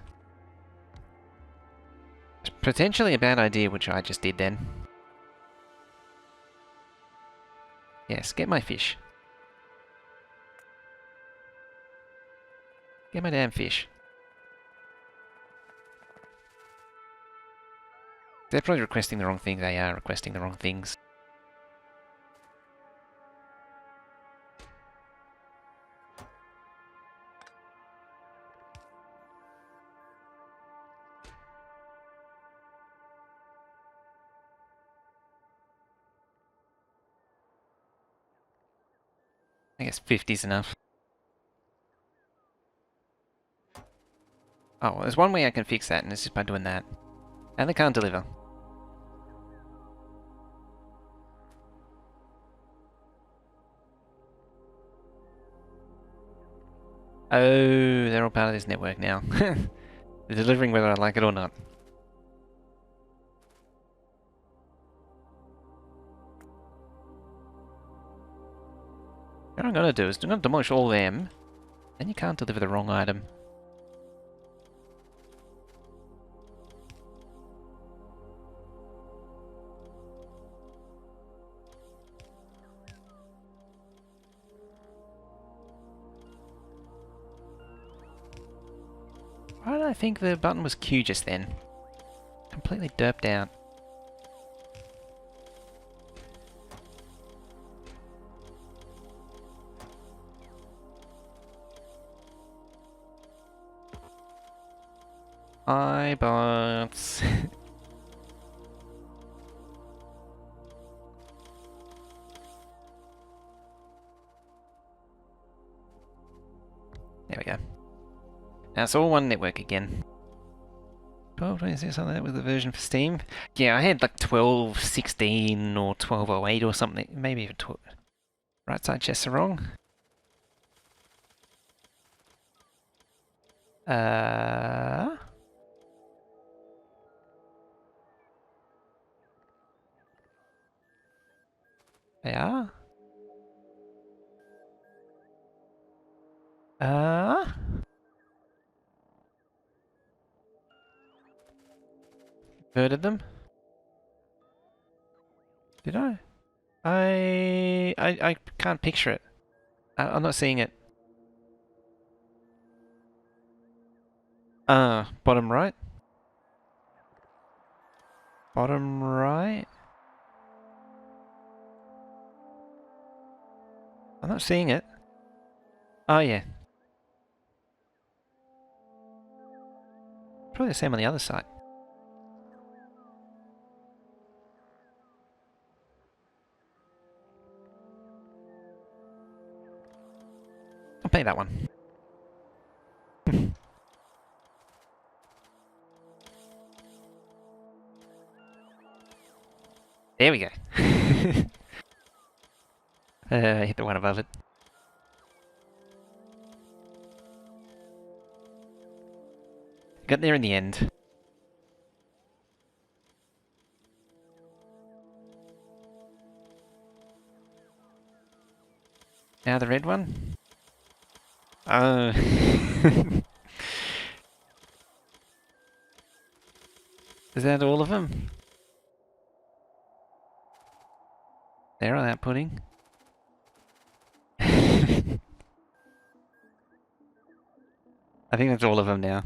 A: It's potentially a bad idea, which I just did then. Yes, get my fish. Get my damn fish. They're probably requesting the wrong things. They are requesting the wrong things. I guess 50's enough. Oh, well, there's one way I can fix that, and it's just by doing that. And they can't deliver. Oh, they're all part of this network now. They're delivering whether I like it or not. What I'm gonna do is I'm gonna demolish all them, then you can't deliver the wrong item. Why did I think the button was Q just then? Completely derped out. Hi, bots. There we go. Now it's all one network again. 12.26 something like that with the version for Steam. Yeah, I had like 12.16 or 12.08 or something. Maybe even right side chests are wrong. They are. Converted them? Did I? I can't picture it. I'm not seeing it. Bottom right? Bottom right? I'm not seeing it. Oh yeah. Probably the same on the other side. I'll pay that one. There we go. Hit the one above it. Got there in the end. Now the red one. Oh. Is that all of them? There on that pudding. I think that's all of them now.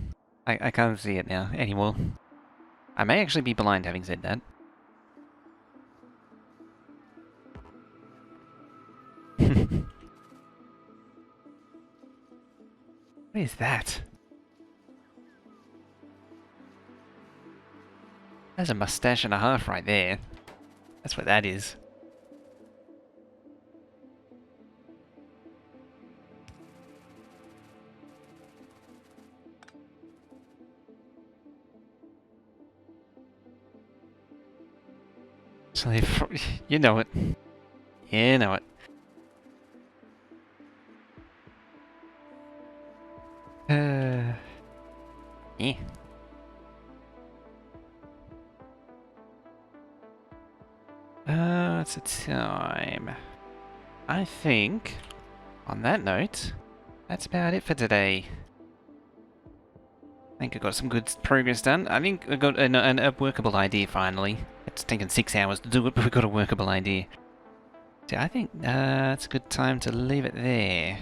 A: I can't see it now anymore. I may actually be blind having said that. What is that? There's a mustache and a half right there. That's what that is. So you know it. You know it. Yeah. What's the time? I think, on that note, that's about it for today. I think I got some good progress done. I think I got a workable idea finally. It's taken 6 hours to do it, but we got a workable idea. So I think it's a good time to leave it there.